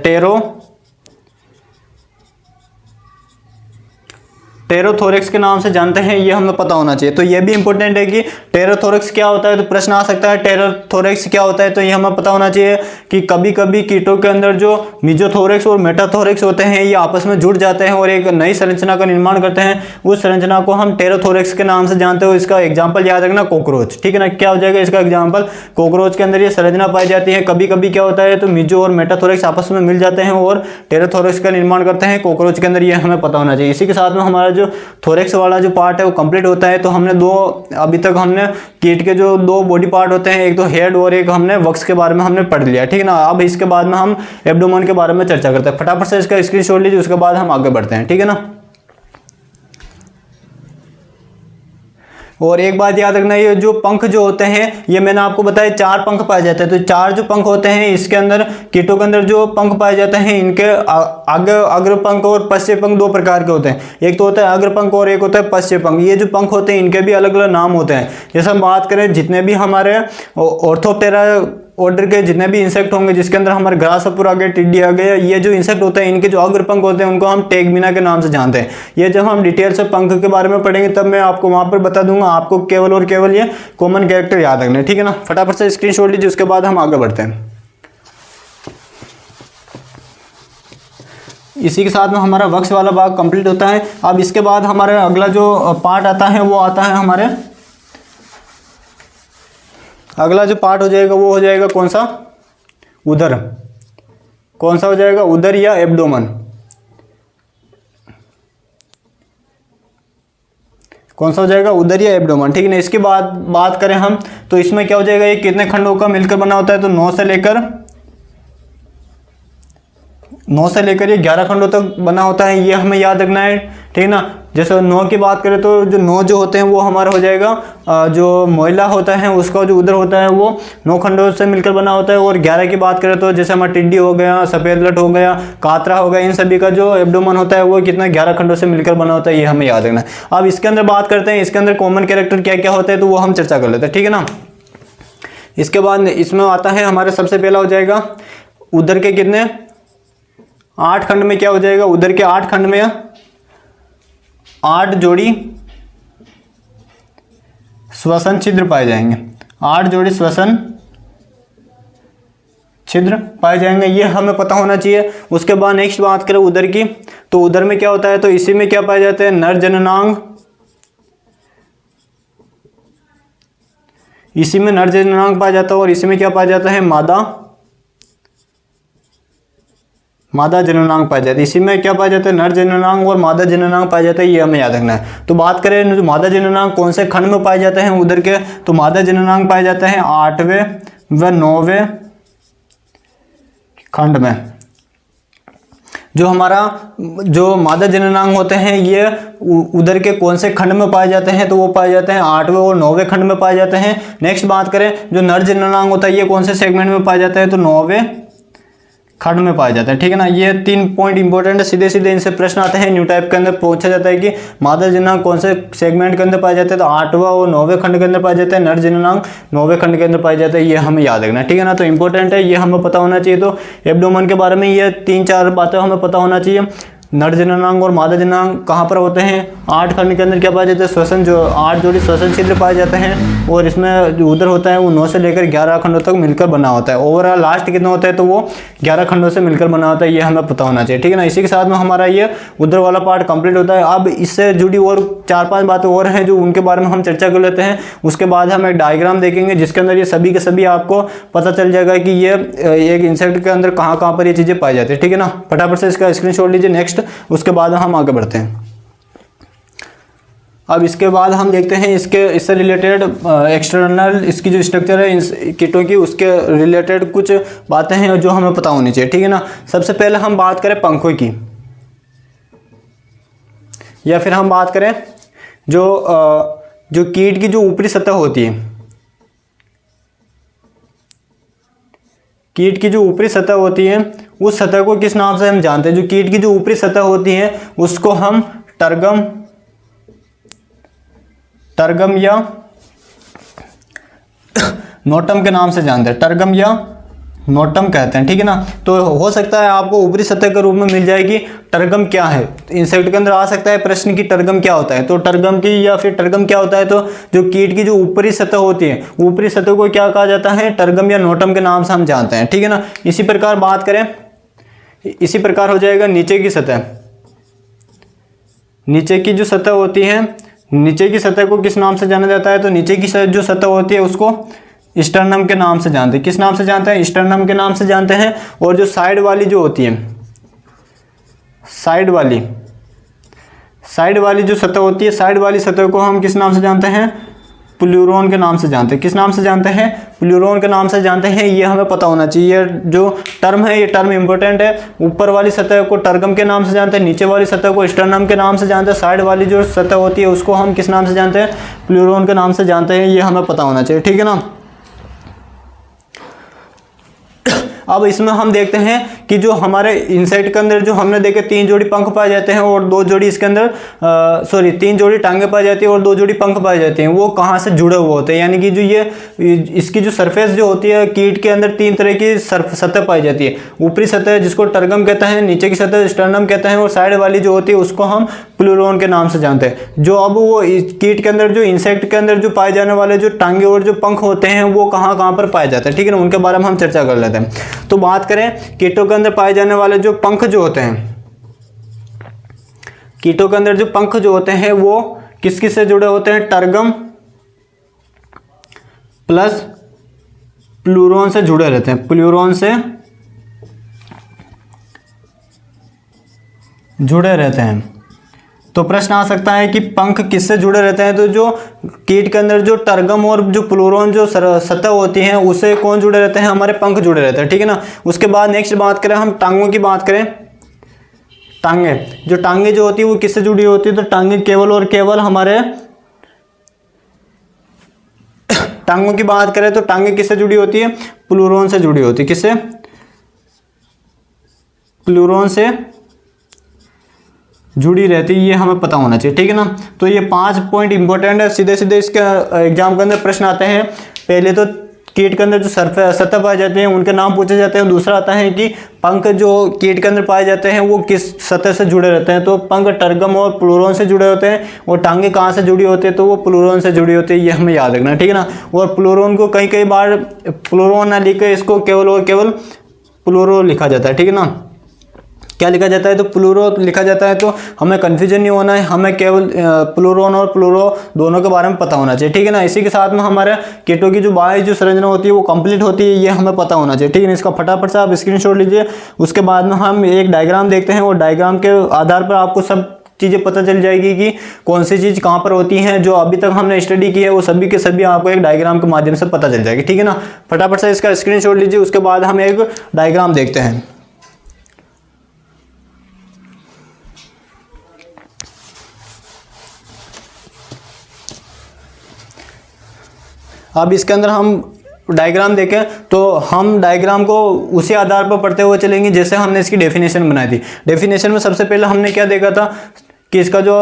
टेरोथोरेक्स के नाम से जानते हैं, ये हमें पता होना चाहिए। तो ये भी इंपॉर्टेंट है कि टेरोथोरेक्स क्या होता है, तो प्रश्न आ सकता है टेरोथोरेक्स क्या होता है, तो ये हमें पता होना चाहिए कि कभी कभी कीटों के अंदर जो मेसोथोरेक्स और मेटाथोरेक्स होते हैं ये आपस में जुड़ जाते हैं और एक नई संरचना का निर्माण करते हैं। उस संरचना को हम टेरोथोरेक्स के नाम से जानते हो। इसका एग्जाम्पल याद रखना, कॉकरोच, ठीक है ना। क्या हो जाएगा इसका एग्जाम्पल, कॉकरोच के अंदर ये संरचना पाई जाती है। कभी कभी क्या होता है, तो मेसो और मेटाथोरेक्स आपस में मिल जाते हैं और टेरोथोरेक्स का निर्माण करते हैं कॉकरोच के अंदर, ये हमें पता होना चाहिए। इसी के साथ में हमारा जो थोरेक्स वाला जो पार्ट है वो कंप्लीट होता है। तो हमने अभी तक हमने कीट के जो 2 बॉडी पार्ट होते हैं, एक तो हेड और एक हमने वक्ष के बारे में हमने पढ़ लिया, ठीक है ना। अब इसके बाद में हम एब्डोमेन के बारे में चर्चा करते हैं। फटाफट से इसका स्क्रीनशॉट लीजिए, उसके बाद हम आगे बढ़ते हैं, ठीक है ना। और एक बात याद रखना, ये जो पंख जो होते हैं ये मैंने आपको बताया 4 पंख पाए जाते हैं। तो 4 जो पंख होते हैं इसके अंदर कीटों के अंदर जो पंख पाए जाते हैं, इनके अग्र पंख और पश्च पंख 2 प्रकार के होते हैं। एक तो होता है अग्र पंख और एक होता है पश्च पंख। ये जो पंख होते हैं इनके भी अलग अलग नाम होते हैं। जैसे हम बात करें, जितने भी हमारे ऑर्थोप्टेरा ऑर्डर के जितने भी इंसेक्ट होंगे, जिसके अंदर हमारे ग्रासहॉपर आ गए, टिड्डी आ गया, ये जो इंसेक्ट होते हैं इनके जो अग्रपंख होते हैं उनको हम टेगमिना के नाम से जानते हैं। ये जब हम डिटेल से पंख के बारे में पढ़ेंगे तब मैं आपको वहां पर बता दूंगा। आपको केवल और केवल ये कॉमन कैरेक्टर याद रखना है, ठीक है ना। फटाफट से स्क्रीनशॉट लीजिए, उसके बाद हम आगे बढ़ते हैं। इसी के साथ में हमारा वक्ष वाला भाग कंप्लीट होता है। अब इसके बाद हमारा अगला जो पार्ट आता है वो आता है हमारे, अगला जो पार्ट हो जाएगा वो हो जाएगा कौन सा, उदर। कौन सा हो जाएगा, उदर या एब्डोमन। कौन सा हो जाएगा, उदर या एब्डोमन, ठीक है ना। इसके बाद बात करें हम तो इसमें क्या हो जाएगा, ये कितने खंडों का मिलकर बना होता है, तो 9 से लेकर ये 11 खंडों तक बना होता है, ये हमें याद रखना है, ठीक है ना। जैसे 9 की बात करें तो जो 9 जो होते हैं वो हमारा हो जाएगा जो मोइला होता है उसका जो उदर होता है वो 9 खंडों से मिलकर बना होता है। और 11 की बात करें तो जैसे हमारा टिड्डी हो गया, सफ़ेद लट हो गया, कातरा हो गया, इन सभी का जो एब्डोमन होता है वो कितना 11 खंडों से मिलकर बना होता है, ये हमें याद रखना है। अब इसके अंदर बात करते हैं, इसके अंदर कॉमन कैरेक्टर क्या क्या होता है तो वो हम चर्चा कर लेते हैं, ठीक है ना। इसके बाद इसमें आता है हमारे सबसे पहला हो जाएगा उदर के कितने 8 खंड में क्या हो जाएगा, उदर के 8 खंड में 8 जोड़ी श्वसन छिद्र पाए जाएंगे। 8 जोड़ी श्वसन छिद्र पाए जाएंगे, ये हमें पता होना चाहिए। उसके बाद नेक्स्ट बात करें उदर की, तो उदर में क्या होता है, तो इसी में क्या पाए जाते हैं, नर जननांग। इसी में नर जननांग पाया जाता है और इसी में क्या पाया जाता है, मादा जननांग पाया जाता है। इसी में क्या पाया जाता है, नर जननांग और मादा जननांग पाया जाता है, ये हमें याद रखना है। तो बात करें जो मादा जननांग कौन से खंड में पाए जाते हैं उदर के, तो मादा जननांग पाए जाते हैं 8वें व 9वें खंड में। जो हमारा जो मादा जननांग होते हैं ये उदर के कौन से खंड में पाए जाते हैं, तो वो पाए जाते हैं 8वें और 9वें खंड में पाए जाते हैं। नेक्स्ट बात करें जो नर जननांग होता है ये कौन से सेगमेंट में पाया जाता है, तो 9वें खंड में पाया जाता है, ठीक है ना। ये 3 पॉइंट इंपॉर्टेंट है, सीधे सीधे इनसे प्रश्न आते हैं। न्यू टाइप के अंदर पूछा जाता है कि मादा जननांग कौन से सेगमेंट के अंदर पाया जाता है, तो 8वां और 9वें खंड के अंदर पाया जाता है। नर जननांग 9वें खंड के अंदर पाया जाता है, ये हमें याद रखना है, ठीक है ना। तो इंपॉर्टेंट है, ये हमें पता होना चाहिए। तो एब्डोमेन के बारे में ये 3-4 बातें हमें पता होना चाहिए। नर जननांग और मादा जननांग कहाँ पर होते हैं, 8 खंड के अंदर क्या पाया जाता है, श्वसन जो 8 जोड़ी श्वसन छिद्र पाए जाते हैं। और इसमें जो उदर होता है वो 9 से लेकर 11 खंडों तक मिलकर बना होता है। ओवरऑल लास्ट कितना होता है, तो वो 11 खंडों से मिलकर बना होता है, ये हमें पता होना चाहिए, ठीक है ना। इसी के साथ में हमारा ये उदर वाला पार्ट कंप्लीट होता है। अब इससे जुड़ी और 4-5 बातें और हैं जो उनके बारे में हम चर्चा कर लेते हैं। उसके बाद हम एक डायग्राम देखेंगे जिसके अंदर ये सभी के सभी आपको पता चल जाएगा कि ये एक इंसेक्ट के अंदर कहाँ कहाँ पर ये चीज़ें पाई जाती है, ठीक है ना। फटाफट से इसका स्क्रीनशॉट लीजिए। नेक्स्ट उसके बाद हम आगे बढ़ते हैं। अब इसके बाद हम देखते हैं इससे रिलेटेड एक्सटर्नल इसकी जो स्ट्रक्चर है इन कीटों की, उसके रिलेटेड कुछ बातें हैं जो हमें पता होनी चाहिए, ठीक है ना। सबसे पहले हम बात करें पंखों की, या फिर हम बात करें जो कीट की जो ऊपरी सतह होती है, कीट की जो ऊपरी सतह होती है उस सतह को किस नाम से हम जानते हैं। जो कीट की जो ऊपरी सतह होती है उसको हम टर्गम या नोटम के नाम से जानते हैं, टर्गम या नोटम कहते हैं, ठीक है ना। तो हो सकता है आपको ऊपरी सतह के रूप में मिल जाएगी टर्गम क्या है, इंसेक्ट के अंदर आ सकता है प्रश्न की टर्गम क्या होता है। तो टर्गम की या फिर टर्गम क्या होता है, तो जो कीट की जो ऊपरी सतह होती है ऊपरी सतह को क्या कहा जाता है, टर्गम या नोटम के नाम से हम जानते हैं, ठीक है ना। इसी प्रकार बात करें, इसी प्रकार हो जाएगा नीचे की सतह। नीचे की जो सतह होती है, नीचे की सतह को किस नाम से जाना जाता है, तो नीचे की जो सतह होती है उसको स्टर्नम के नाम से जानते हैं। किस नाम से जानते हैं, स्टर्नम के नाम से जानते हैं। और जो साइड वाली जो होती है, साइड वाली जो सतह होती है, साइड वाली सतह को हम किस नाम से जानते हैं, प्लूरोन के नाम से जानते हैं। किस नाम से जानते हैं, प्लूरोन के नाम से जानते हैं, ये हमें पता होना चाहिए। जो टर्म है ये टर्म इंपॉर्टेंट है। ऊपर वाली सतह को टर्गम के नाम से जानते हैं, नीचे वाली सतह को स्टर्नम के नाम से जानते हैं, साइड वाली जो सतह होती है उसको हम किस नाम से जानते हैं, प्लूरोन के नाम से जानते हैं, ये हमें पता होना चाहिए, ठीक है ना। अब इसमें हम देखते हैं कि जो हमारे इंसेक्ट के अंदर जो हमने देखे 3 जोड़ी पंख पाए जाते हैं और 2 जोड़ी इसके अंदर 3 जोड़ी टांगे पाई जाती है और 2 जोड़ी पंख पाए जाते हैं, वो कहाँ से जुड़े हुए होते हैं। यानी कि जो ये इसकी जो सरफेस जो होती है कीट के अंदर 3 तरह की सतह पाई जाती है। ऊपरी सतह जिसको टर्गम कहते हैं, नीचे की सतह स्टर्नम कहते हैं और साइड वाली जो होती है उसको हम प्लूरोन के नाम से जानते हैं। जो अब वो कीट के अंदर जो इंसेक्ट के अंदर जो पाए जाने वाले जो टांगे और जो पंख होते हैं वो कहाँ कहाँ पर पाए जाते हैं, ठीक है ना, उनके बारे में हम चर्चा कर लेते हैं। तो बात करें कीटों के अंदर पाए जाने वाले जो पंख जो होते हैं, कीटों के अंदर जो पंख जो होते हैं वो किस किस से जुड़े होते हैं, टर्गम प्लस प्लूरोन से जुड़े रहते हैं, प्लूरोन से जुड़े रहते हैं। तो प्रश्न आ सकता है कि पंख किससे जुड़े रहते हैं, तो जो कीट के अंदर जो टर्गम और जो प्लूरोन जो सतह होती है उससे कौन जुड़े रहते हैं, हमारे पंख जुड़े रहते हैं, ठीक है ना। उसके बाद नेक्स्ट बात करें हम टांगों की बात करें, टांगे जो टांगे जो होती है वो किससे जुड़ी होती है, तो टांगे केवल और केवल हमारे टांगों की बात करें तो टांगे किससे जुड़ी होती है, प्लूरोन से जुड़ी होती है। किससे, प्लूरोन से जुड़ी रहती है, ये हमें पता होना चाहिए, ठीक है ना। तो ये 5 पॉइंट इंपॉर्टेंट है, सीधे सीधे इसके एग्जाम के अंदर प्रश्न आते हैं। पहले तो कीट के अंदर जो सतह पाए जाते हैं उनके नाम पूछे जाते हैं। दूसरा आता है कि पंख जो कीट के अंदर पाए जाते हैं वो किस सतह से जुड़े रहते हैं, तो पंख टर्गम और प्लूरोन से जुड़े होते हैं। और टांगे कहाँ से जुड़ी होती है, तो वो प्लूरोन से जुड़ी होती है, ये हमें याद रखना, ठीक है ना। और प्लूरोन को कई बार प्लूरोन ना लिख के इसको केवल और केवल प्लूरो लिखा जाता है, ठीक है ना। क्या लिखा जाता है, तो प्लूरो लिखा जाता है, तो हमें कन्फ्यूजन नहीं होना है, हमें केवल प्लूरोन और प्लूरो दोनों के बारे में पता होना चाहिए, ठीक है ना। इसी के साथ में हमारे कीटों की जो बाह्य जो संरचना होती है वो कंप्लीट होती है, ये हमें पता होना चाहिए, ठीक है ना। इसका फटाफट से आप स्क्रीनशॉट लीजिए। उसके बाद में हम एक डायग्राम देखते हैं और डायग्राम के आधार पर आपको सब चीज़ें पता चल जाएगी कि कौन सी चीज़ कहाँ पर होती हैं। जो अभी तक हमने स्टडी की है वो सभी के सभी आपको एक डायग्राम के माध्यम से पता चल जाएगी, ठीक है ना। फटाफट से इसका स्क्रीनशॉट लीजिए। उसके बाद हम एक डायग्राम देखते हैं। अब इसके अंदर हम डायग्राम देखें तो हम डायग्राम को उसी आधार पर पढ़ते हुए चलेंगे जैसे हमने इसकी डेफिनेशन बनाई थी। डेफिनेशन में सबसे पहले हमने क्या देखा था कि इसका जो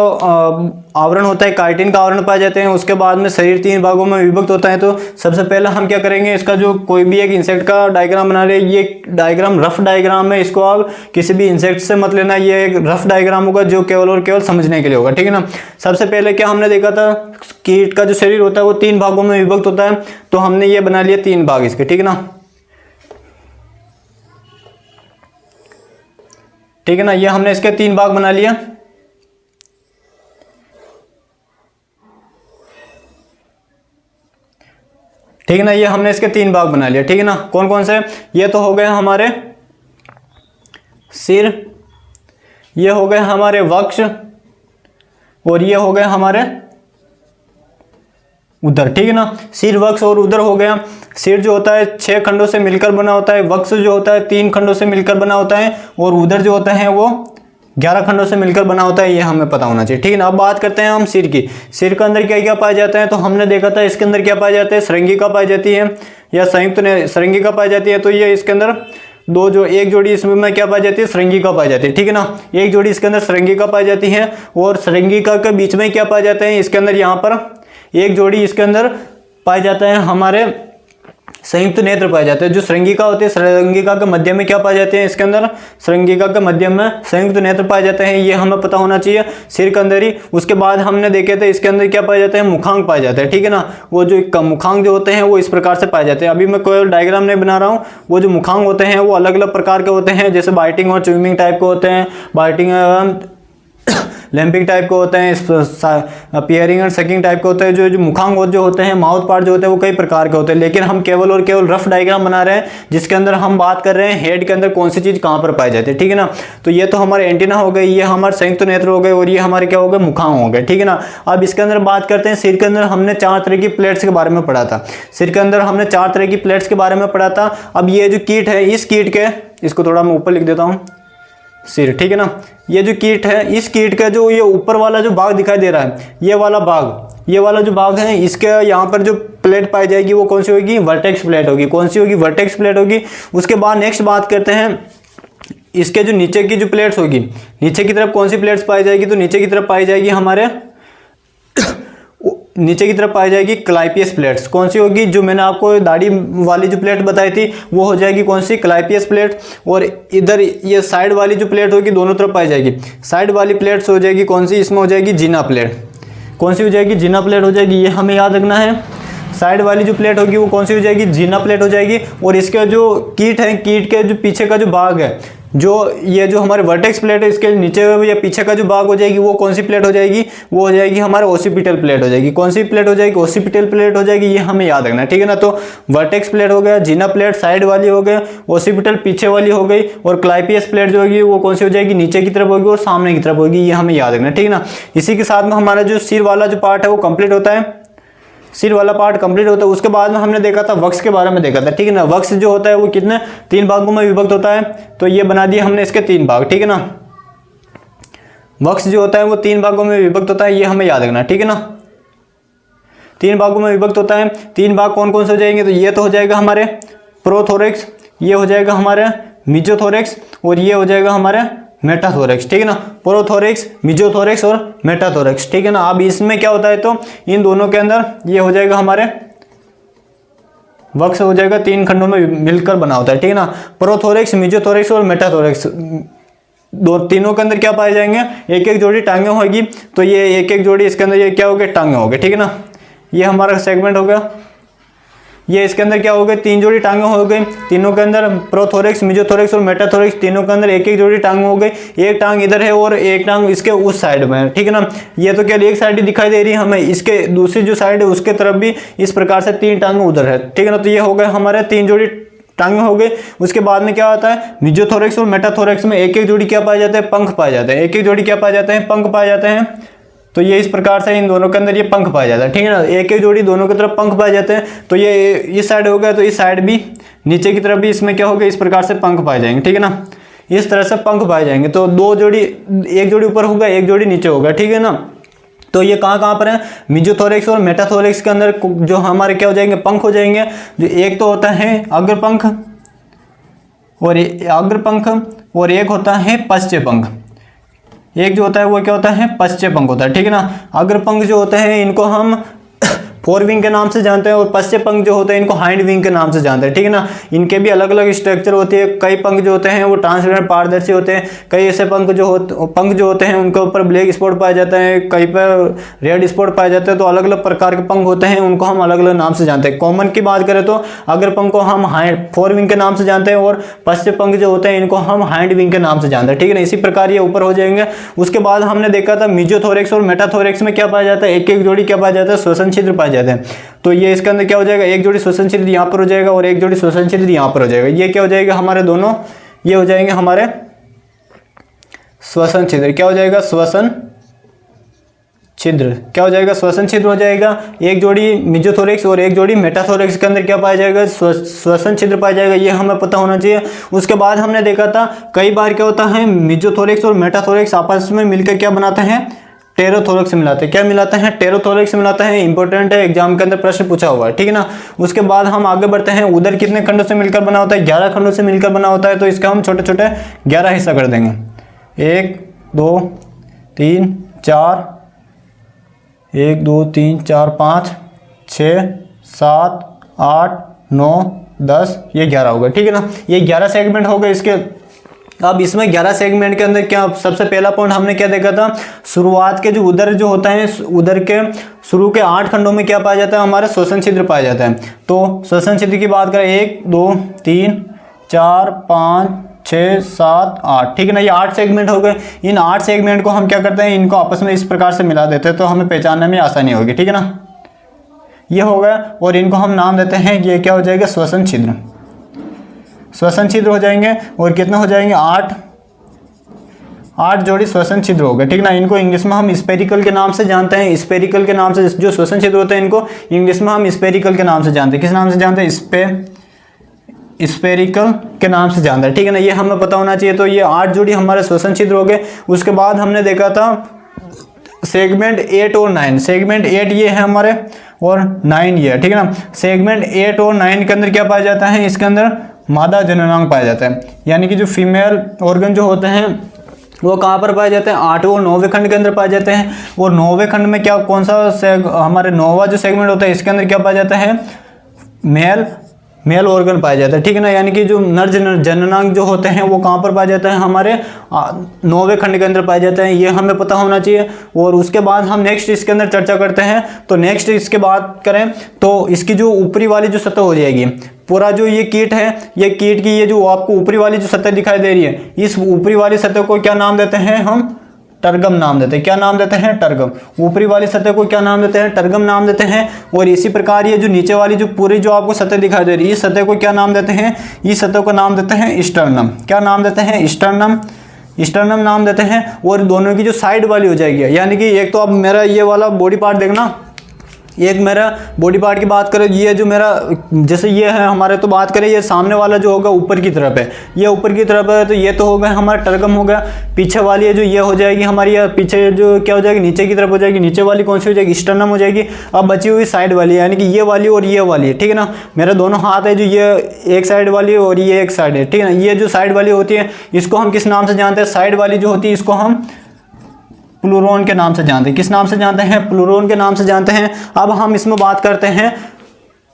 आवरण होता है काइटिन का आवरण पाए जाते हैं। उसके बाद में शरीर 3 भागों में विभक्त होता है। तो सबसे पहले हम क्या करेंगे, इसका जो कोई भी एक इंसेक्ट का डायग्राम बना रहे, ये डायग्राम रफ डायग्राम है, इसको आप किसी भी इंसेक्ट से मत लेना, ये एक रफ डायग्राम होगा जो केवल और केवल समझने के लिए होगा, ठीक है ना। सबसे पहले क्या हमने देखा था, कीट का जो शरीर होता है वो 3 भागों में विभक्त होता है। तो हमने ये बना लिया 3 भाग इसके, ठीक है ना, ठीक है ना। ये हमने इसके 3 भाग बना लिया। ठीक है ना, ये हमने इसके 3 भाग बना लिया, ठीक है ना। कौन कौन से, ये तो हो गए हमारे सिर, ये हो गए हमारे वक्ष और ये हो गए हमारे उदर, ठीक है ना। सिर, वक्ष और उदर हो गया। सिर जो होता है 6 खंडों से मिलकर बना होता है, वक्ष जो होता है 3 खंडों से मिलकर बना होता है और उदर जो होता है वो 11 खंडों से मिलकर बना होता है, ये हमें पता होना चाहिए, ठीक है ना। अब बात करते हैं हम सिर की। सिर के अंदर क्या क्या पाया जाता है, तो हमने देखा था इसके अंदर क्या पाया जाता है, श्रृंगिका पाई जाती है या संयुक्त श्रृंगिका पाई जाती है। तो ये इसके अंदर एक जोड़ी इसमें क्या पाई जाती है, श्रृंगिका पाई जाती है, ठीक है ना। एक जोड़ी इसके अंदर श्रृंगिका पाई जाती है और श्रृंगिका के बीच में क्या पाए जाते हैं, इसके अंदर यहाँ पर एक जोड़ी इसके अंदर पाए जाता है हमारे संयुक्त नेत्र पाए जाते हैं। जो श्रृंगिका होती है, श्रृंगिका के मध्य में क्या पाए जाते हैं, इसके अंदर श्रृंगिका के मध्य में संयुक्त नेत्र पाए जाते हैं, ये हमें पता होना चाहिए सिर के अंदर ही। उसके बाद हमने देखे थे इसके अंदर क्या पाए जाते हैं, मुखांग पाए जाते हैं, ठीक है ना। वो जो मुखांग जो होते हैं वो इस प्रकार से पाए जाते हैं। अभी मैं कोई डायग्राम नहीं बना रहा हूँ। वो जो मुखांग होते हैं वो अलग अलग प्रकार के होते हैं, जैसे बाइटिंग और च्यूइंग टाइप के होते हैं, बाइटिंग लैंपिंग टाइप के होते हैं, पियरिंग एंड सकिंग टाइप के होते हैं। जो मुखांग जो होते हैं, माउथ पार्ट जो होते हैं वो कई प्रकार के होते हैं। लेकिन हम केवल और केवल रफ डायग्राम बना रहे हैं जिसके अंदर हम बात कर रहे हैं हेड के अंदर कौन सी चीज कहाँ पर पाई जाती है, ठीक है ना। तो ये तो हमारे एंटीना हो गए, ये हमारे संयुक्त नेत्र हो गए और ये हमारे क्या हो गए, मुखांग हो गए, ठीक है ना। अब इसके अंदर बात करते हैं सिर के अंदर। हमने 4 तरह की प्लेट्स के बारे में पढ़ा था। सिर के अंदर हमने 4 तरह की प्लेट्स के बारे में पढ़ा था। अब ये जो कीट है, इस कीट के, इसको थोड़ा मैं ऊपर लिख देता हूँ, सिर, ठीक है ना। ये जो कीट है, इस कीट का जो ये ऊपर वाला जो भाग दिखाई दे रहा है, ये वाला भाग, ये वाला जो भाग है, इसके यहाँ पर जो प्लेट पाई जाएगी वो कौन सी होगी, वर्टेक्स प्लेट होगी। कौन सी होगी, वर्टेक्स प्लेट होगी। उसके बाद नेक्स्ट बात करते हैं इसके जो नीचे की जो प्लेट्स होगी, नीचे की तरफ कौन सी प्लेट्स पाई जाएगी, तो नीचे की तरफ पाई जाएगी हमारे नीचे की तरफ पाई जाएगी क्लाइपियस प्लेट्स। कौन सी होगी, जो मैंने आपको दाढ़ी वाली जो प्लेट बताई थी वो हो जाएगी कौन सी, क्लाइपियस प्लेट। और इधर ये साइड वाली जो प्लेट होगी दोनों तरफ पाई जाएगी, साइड वाली प्लेट्स हो जाएगी कौन सी, इसमें हो जाएगी जीना प्लेट। कौन सी हो जाएगी, जीना प्लेट हो जाएगी, ये हमें याद रखना है। साइड वाली जो प्लेट होगी वो कौन सी हो जाएगी, जीना प्लेट हो जाएगी। और इसका जो कीट है, कीट के जो पीछे का जो भाग है, जो ये जो हमारे वर्टेक्स प्लेट है इसके नीचे या पीछे का जो भाग हो जाएगी वो कौन सी प्लेट हो जाएगी, वो हो जाएगी हमारे ओसिपिटल प्लेट हो जाएगी। कौन सी प्लेट हो जाएगी, ओसिपिटल प्लेट हो जाएगी, ये हमें याद रखना है, ठीक है ना। तो वर्टेक्स प्लेट हो गया, जीना प्लेट साइड वाली हो गई, ओसिपिटल पीछे वाली हो गई, और क्लाइपियस प्लेट जो होगी वो कौन सी हो जाएगी, नीचे की तरफ होगी और सामने की तरफ होगी, ये हमें याद रखना है, ठीक है ना। इसी के साथ में हमारा जो सिर वाला जो पार्ट है वो कंप्लीट होता है, सिर वाला पार्ट कंप्लीट होता है। उसके बाद में हमने देखा था वक्स के बारे में देखा था, ठीक है ना। वक्स जो होता है वो कितने 3 भागों में विभक्त होता है, तो ये बना दिए हमने इसके 3 भाग, ठीक है ना। वक्स जो होता है वो 3 भागों में विभक्त होता है, ये हमें याद रखना, ठीक है ना। 3 भागों में विभक्त होता है। 3 भाग कौन कौन से हो जाएंगे, तो ये तो हो जाएगा हमारे प्रोथोरेक्स, ये हो जाएगा हमारे मिजोथोरेक्स, और ये हो जाएगा हमारे मेटाथोरेक्स, ठीक है ना। प्रोथोरेक्स, मिजोथोरेक्स और मेटाथोरेक्स, ठीक है ना। अब इसमें क्या होता है, तो इन दोनों के अंदर ये हो जाएगा हमारे वक्स हो जाएगा 3 खंडों में मिलकर बना होता है, ठीक है ना। प्रोथोरेक्स, मिजोथोरेक्स और मेटाथोरेक्स, तीनों के अंदर क्या पाए जाएंगे, एक एक जोड़ी टांगे होगी, तो ये एक एक जोड़ी इसके अंदर ये क्या हो गए, टांगे हो गए, ठीक है ना। ये हमारा सेगमेंट हो गया। ये इसके अंदर क्या हो गए, 3 जोड़ी टांगे हो गई, तीनों के अंदर प्रोथोरेक्स, मिजोथोरेक्स और मेटाथोरेक्स, तीनों के अंदर एक एक जोड़ी टांग हो गई। एक टांग इधर है और एक टांग इसके उस साइड में है, ठीक है ना। ये तो क्या एक साइड ही दिखाई दे रही है हमें, इसके दूसरी जो साइड है उसके तरफ भी इस प्रकार से 3 टांगे उधर है, ठीक है ना। तो ये हो गए हमारे 3 जोड़ी टांगे हो गए। उसके बाद में क्या होता है, मिजोथोरेक्स और मेटाथोरेक्स में एक एक जोड़ी क्या पाए जाते हैं, पंख पाए जाते हैं। एक एक जोड़ी क्या पाए जाते हैं, पंख पाए जाते हैं। तो ये इस प्रकार से इन दोनों के अंदर ये पंख पाया जाता है, ठीक है ना। एक एक जोड़ी दोनों की तरफ पंख पाए जाते हैं। तो ये इस साइड हो गया, तो इस साइड भी नीचे की तरफ भी इसमें क्या होगा, इस प्रकार से पंख पाए जाएंगे, ठीक है ना। इस तरह से पंख पाए जाएंगे। तो 2 जोड़ी, एक जोड़ी ऊपर होगा, एक जोड़ी नीचे होगा, ठीक है ना। तो ये कहाँ पर है, मिजोथोरेक्स और मेटाथोरेक्स के अंदर जो हमारे क्या हो जाएंगे, पंख हो जाएंगे। जो एक तो होता है अग्रपंख और और एक होता है पश्च पंख। एक जो होता है वो क्या होता है, पश्च पंख होता है, ठीक है ना। अग्रपंख जो होते हैं इनको हम फोर विंग के नाम से जानते हैं, और पश्च पंख जो होते हैं इनको हाइंड विंग के नाम से जानते हैं, ठीक है ना। इनके भी अलग अलग स्ट्रक्चर होती है। कई पंख जो होते हैं वो ट्रांसपेरेंट पारदर्शी होते हैं, कई ऐसे पंख जो होते हैं उनके ऊपर ब्लैक स्पॉट पाया जाता है, कहीं पर रेड स्पॉट पाए जाते हैं। तो अलग अलग प्रकार के पंख होते हैं, उनको हम अलग अलग नाम से जानते हैं। कॉमन की बात करें तो अग्रपंख को हम फोर विंग के नाम से जानते हैं, और पश्च पंख जो होते हैं इनको हम हाइंड विंग के नाम से जानते हैं, ठीक है ना। इसी प्रकार ये ऊपर हो जाएंगे। उसके बाद हमने देखा था मिजोथोरेक्स और मेटाथोरेक्स में क्या पाया जाता है, एक एक जोड़ी क्या पाया जाता है, श्वसन छिद्र पाए जाते हैं। तो ये इसके अंदर क्या हो जाएगा, एक जोड़ी श्वसन छिद्र यहाँ पर हो जाएगा और एक जोड़ी श्वसन छिद्र यहाँ पर हो जाएगा। ये क्या हो जाएगा हमारे दोनों, ये हो जाएंगे हमारे श्वसन छिद्र। क्या हो जाएगा, श्वसन छिद्र। क्या हो जाएगा, श्वसन छिद्र हो जाएगा। एक जोड़ी मिजोथोरेक्स और एक जोड़ी मेटाथोरेक्स के अंदर क्या पाया जाएगा, श्वसन छिद्र पाया जाएगा। ये हमें पता होना चाहिए। उसके बाद हमने देखा था कई बार क्या होता है, मिजोथोरेक्स और मेटाथोरेक्स आपस में मिलकर क्या बनाते हैं, टेरोथोरेक्स मिलाते हैं। क्या मिलाते हैं, टेरोथोरेक्स मिलाते हैं। इंपॉर्टेंट है, एग्जाम के अंदर प्रश्न पूछा हुआ है, ठीक है ना। उसके बाद हम आगे बढ़ते हैं। उधर कितने खंडों से मिलकर बना होता है, 11 खंडों से मिलकर बना होता है। तो इसका हम छोटे छोटे 11 हिस्सा कर देंगे। 1 2 3 4 1 2 3 4 5 6 7 8 9 10, ये 11 होगा, ठीक है ना। ये 11 सेगमेंट हो गए इसके। अब इसमें 11 सेगमेंट के अंदर क्या, सबसे पहला पॉइंट हमने क्या देखा था, शुरुआत के जो उधर जो होता है, उधर के शुरू के 8 खंडों में क्या पाया जाता है, हमारे श्वसन छिद्र पाया जाता है। तो श्वसन छिद्र की बात करें, 1 2 3 4 5 6 7 8, ठीक है ना। ये 8 सेगमेंट हो गए। इन 8 सेगमेंट को हम क्या करते हैं, इनको आपस में इस प्रकार से मिला देते हैं, तो हमें पहचानने में आसानी होगी, ठीक है ना। ये हो गया, और इनको हम नाम देते हैं, ये क्या हो जाएगा, श्वसन छिद्र। श्वसन छिद्र हो जाएंगे। और कितने हो जाएंगे, 8 जोड़ी श्वसन छिद्र हो गए, ठीक ना। इनको इंग्लिश में हम स्पेरिकल के नाम से जानते हैं। स्पेरिकल के नाम से जो श्वसन छिद्र होते हैं इनको इंग्लिश में हम स्पेरिकल के नाम से जानते हैं। किस नाम से जानते हैं, स्पेरिकल के नाम से जानते हैं, ठीक है ना। ये हमें पता होना चाहिए। तो ये 8 जोड़ी हमारे श्वसन छिद्र हो गए। उसके बाद हमने देखा था सेगमेंट 8 और 9। सेगमेंट 8 ये है हमारे, और 9 ये है, ठीक है ना। सेगमेंट 8 और 9 के अंदर क्या पाया जाता है, इसके अंदर मादा जननांग पाया जाता है। यानी कि जो फीमेल ऑर्गन जो होते हैं वो कहाँ पर पाए जाते हैं, 8वें और 9वें खंड के अंदर पाए जाते हैं। और 9वें खंड में क्या, कौन सा हमारे 9वां जो सेगमेंट होता है इसके अंदर क्या पाया जाता है, मेल ऑर्गन पाया जाता है, ठीक है ना। यानी कि जो नर जननांग जो होते हैं वो कहाँ पर पाया जाता है, हमारे 9वें खंड के अंदर पाए जाते हैं, ये हमें पता होना चाहिए। और उसके बाद हम नेक्स्ट इसके अंदर चर्चा करते हैं। तो नेक्स्ट इसके बात करें तो इसकी जो ऊपरी वाली जो सतह हो जाएगी, पूरा जो ये कीट है, ये कीट की ये जो आपको ऊपरी वाली जो सतह दिखाई दे रही है, इस ऊपरी वाली सतह को क्या नाम देते हैं, हम टर्गम नाम देते हैं। क्या नाम देते हैं, टर्गम। ऊपरी वाली सतह को क्या नाम देते हैं, टर्गम नाम देते हैं। और इसी प्रकार ये जो नीचे वाली जो पूरी जो आपको सतह दिखाई दे रही है, इस सतह को क्या नाम देते हैं, इस सतह को नाम देते हैं स्टर्नम। क्या नाम देते हैं, स्टर्नम नाम देते हैं। और दोनों की जो साइड वाली हो जाएगी, यानी कि एक तो अब मेरा ये वाला बॉडी पार्ट देखना, एक मेरा बॉडी पार्ट की बात करें, ये जो मेरा जैसे ये है हमारे, तो बात करें ये सामने वाला जो होगा ऊपर की तरफ है, ये ऊपर की तरफ है, तो ये तो हो गया हमारा टर्गम हो गया। पीछे वाली है जो ये हो जाएगी हमारी, या पीछे जो क्या हो जाएगी, नीचे की तरफ हो जाएगी, नीचे वाली कौन सी हो जाएगी, स्टर्नम हो जाएगी। अब बची हुई साइड वाली यानी कि ये वाली और ये वाली है, ठीक है ना। मेरे दोनों हाथ है जो ये एक साइड वाली और ये एक साइड है, ठीक है ना। ये जो साइड वाली होती है इसको हम किस नाम से जानते हैं, साइड वाली जो होती है इसको हम प्लूरोन के नाम से जानते हैं। किस नाम से जानते हैं, प्लूरोन के नाम से जानते हैं। अब हम इसमें बात करते हैं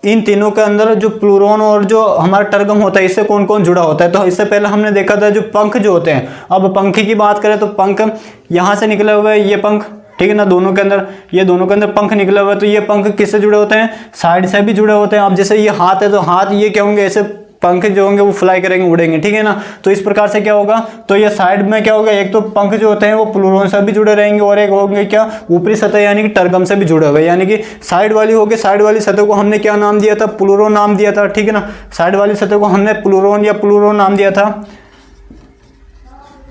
इन तीनों के अंदर जो प्लूरोन और जो हमारा टर्गम होता है इससे कौन कौन जुड़ा होता है। तो इससे पहले हमने देखा था जो पंख जो होते हैं। अब पंख की बात करें तो पंख यहाँ से निकले हुए ये पंख, ठीक है ना, दोनों के अंदर, ये दोनों के अंदर पंख निकले हुए, तो ये पंख किससे जुड़े होते हैं, साइड से भी जुड़े होते हैं। अब जैसे ये हाथ है तो हाथ ये क्या होंगे, ऐसे पंख जो होंगे वो फ्लाई करेंगे, उड़ेंगे, ठीक है ना। तो इस प्रकार से क्या होगा, तो ये साइड में क्या होगा, एक तो पंख जो होते हैं वो प्लूरोन से भी जुड़े रहेंगे और एक होंगे क्या, ऊपरी सतह यानी कि टर्गम से भी जुड़े हुए। यानी कि साइड वाली होगी, साइड वाली सतह को हमने क्या नाम दिया था, प्लूरोन नाम दिया था, ठीक है ना। साइड वाली सतह को हमने प्लूरोन नाम दिया था,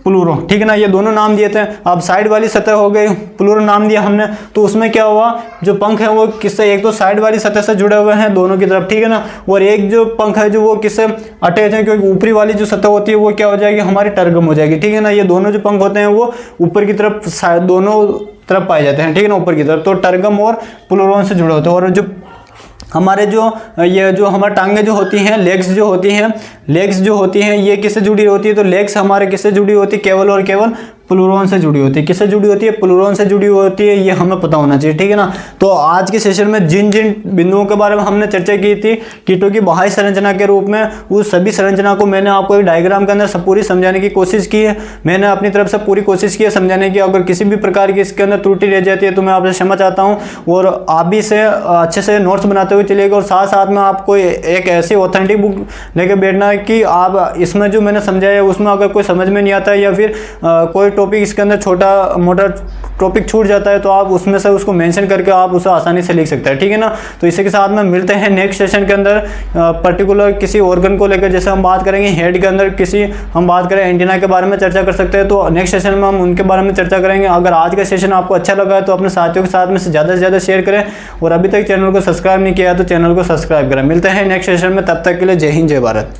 प्लूरो, ठीक है ना। ये दोनों नाम दिए थे। अब साइड वाली सतह हो गई, प्लूरो नाम दिया हमने, तो उसमें क्या हुआ, जो पंख है वो किससे, एक तो साइड वाली सतह से जुड़े हुए हैं दोनों की तरफ, ठीक है ना। और एक जो पंख है जो वो किससे अटैच है, क्योंकि ऊपरी वाली जो सतह होती है वो क्या हो जाएगी, हमारी टर्गम हो जाएगी, ठीक है ना। ये दोनों जो पंख होते हैं वो ऊपर की तरफ दोनों तरफ पाए जाते हैं, ठीक है ना, ऊपर की तरफ। तो टर्गम और प्लूरोन से जुड़े होते हैं। और जो हमारे जो ये जो हमारी टांगें जो होती हैं, लेग्स जो होती हैं, ये किससे जुड़ी होती है, तो लेग्स हमारे किससे जुड़ी होती है, केवल और केवल प्लूरोन से जुड़ी होती है। किससे जुड़ी होती है, प्लूरोन से जुड़ी होती है, ये हमें पता होना चाहिए, ठीक है ना। तो आज के सेशन में जिन जिन बिंदुओं के बारे में हमने चर्चा की थी कीटों की बाह्य संरचना के रूप में, उस सभी संरचना को मैंने आपको एक डायग्राम के अंदर पूरी समझाने की कोशिश की है। मैंने अपनी तरफ से पूरी कोशिश की है समझाने की। अगर किसी भी प्रकार की इसके अंदर त्रुटि रह जाती है तो मैं आपसे क्षमा चाहता हूँ। और आप भी इसे अच्छे से नोट्स बनाते हुए चलिएगा। और साथ साथ में आपको एक ऐसी ऑथेंटिक बुक लेके बैठना है कि आप इसमें जो मैंने समझाया है उसमें अगर कोई समझ में नहीं आता है या फिर कोई टॉपिक इसके अंदर छोटा मोटा टॉपिक छूट जाता है तो आप उसमें से उसको मेंशन करके आप उसे आसानी से लिख सकते हैं, ठीक है ना। तो इसी के साथ में मिलते हैं नेक्स्ट सेशन के अंदर पर्टिकुलर किसी ऑर्गन को लेकर। जैसे हम बात करेंगे हेड के अंदर किसी हम बात करें एंटीना के बारे में चर्चा कर सकते हैं, तो नेक्स्ट सेशन में हम उनके बारे में चर्चा करेंगे। अगर आज का सेशन आपको अच्छा लगा है तो अपने साथियों के साथ में से ज़्यादा शेयर करें। और अभी तक चैनल को सब्सक्राइब नहीं किया तो चैनल को सब्सक्राइब करें। मिलते हैं नेक्स्ट सेशन में, तब तक के लिए जय हिंद जय भारत।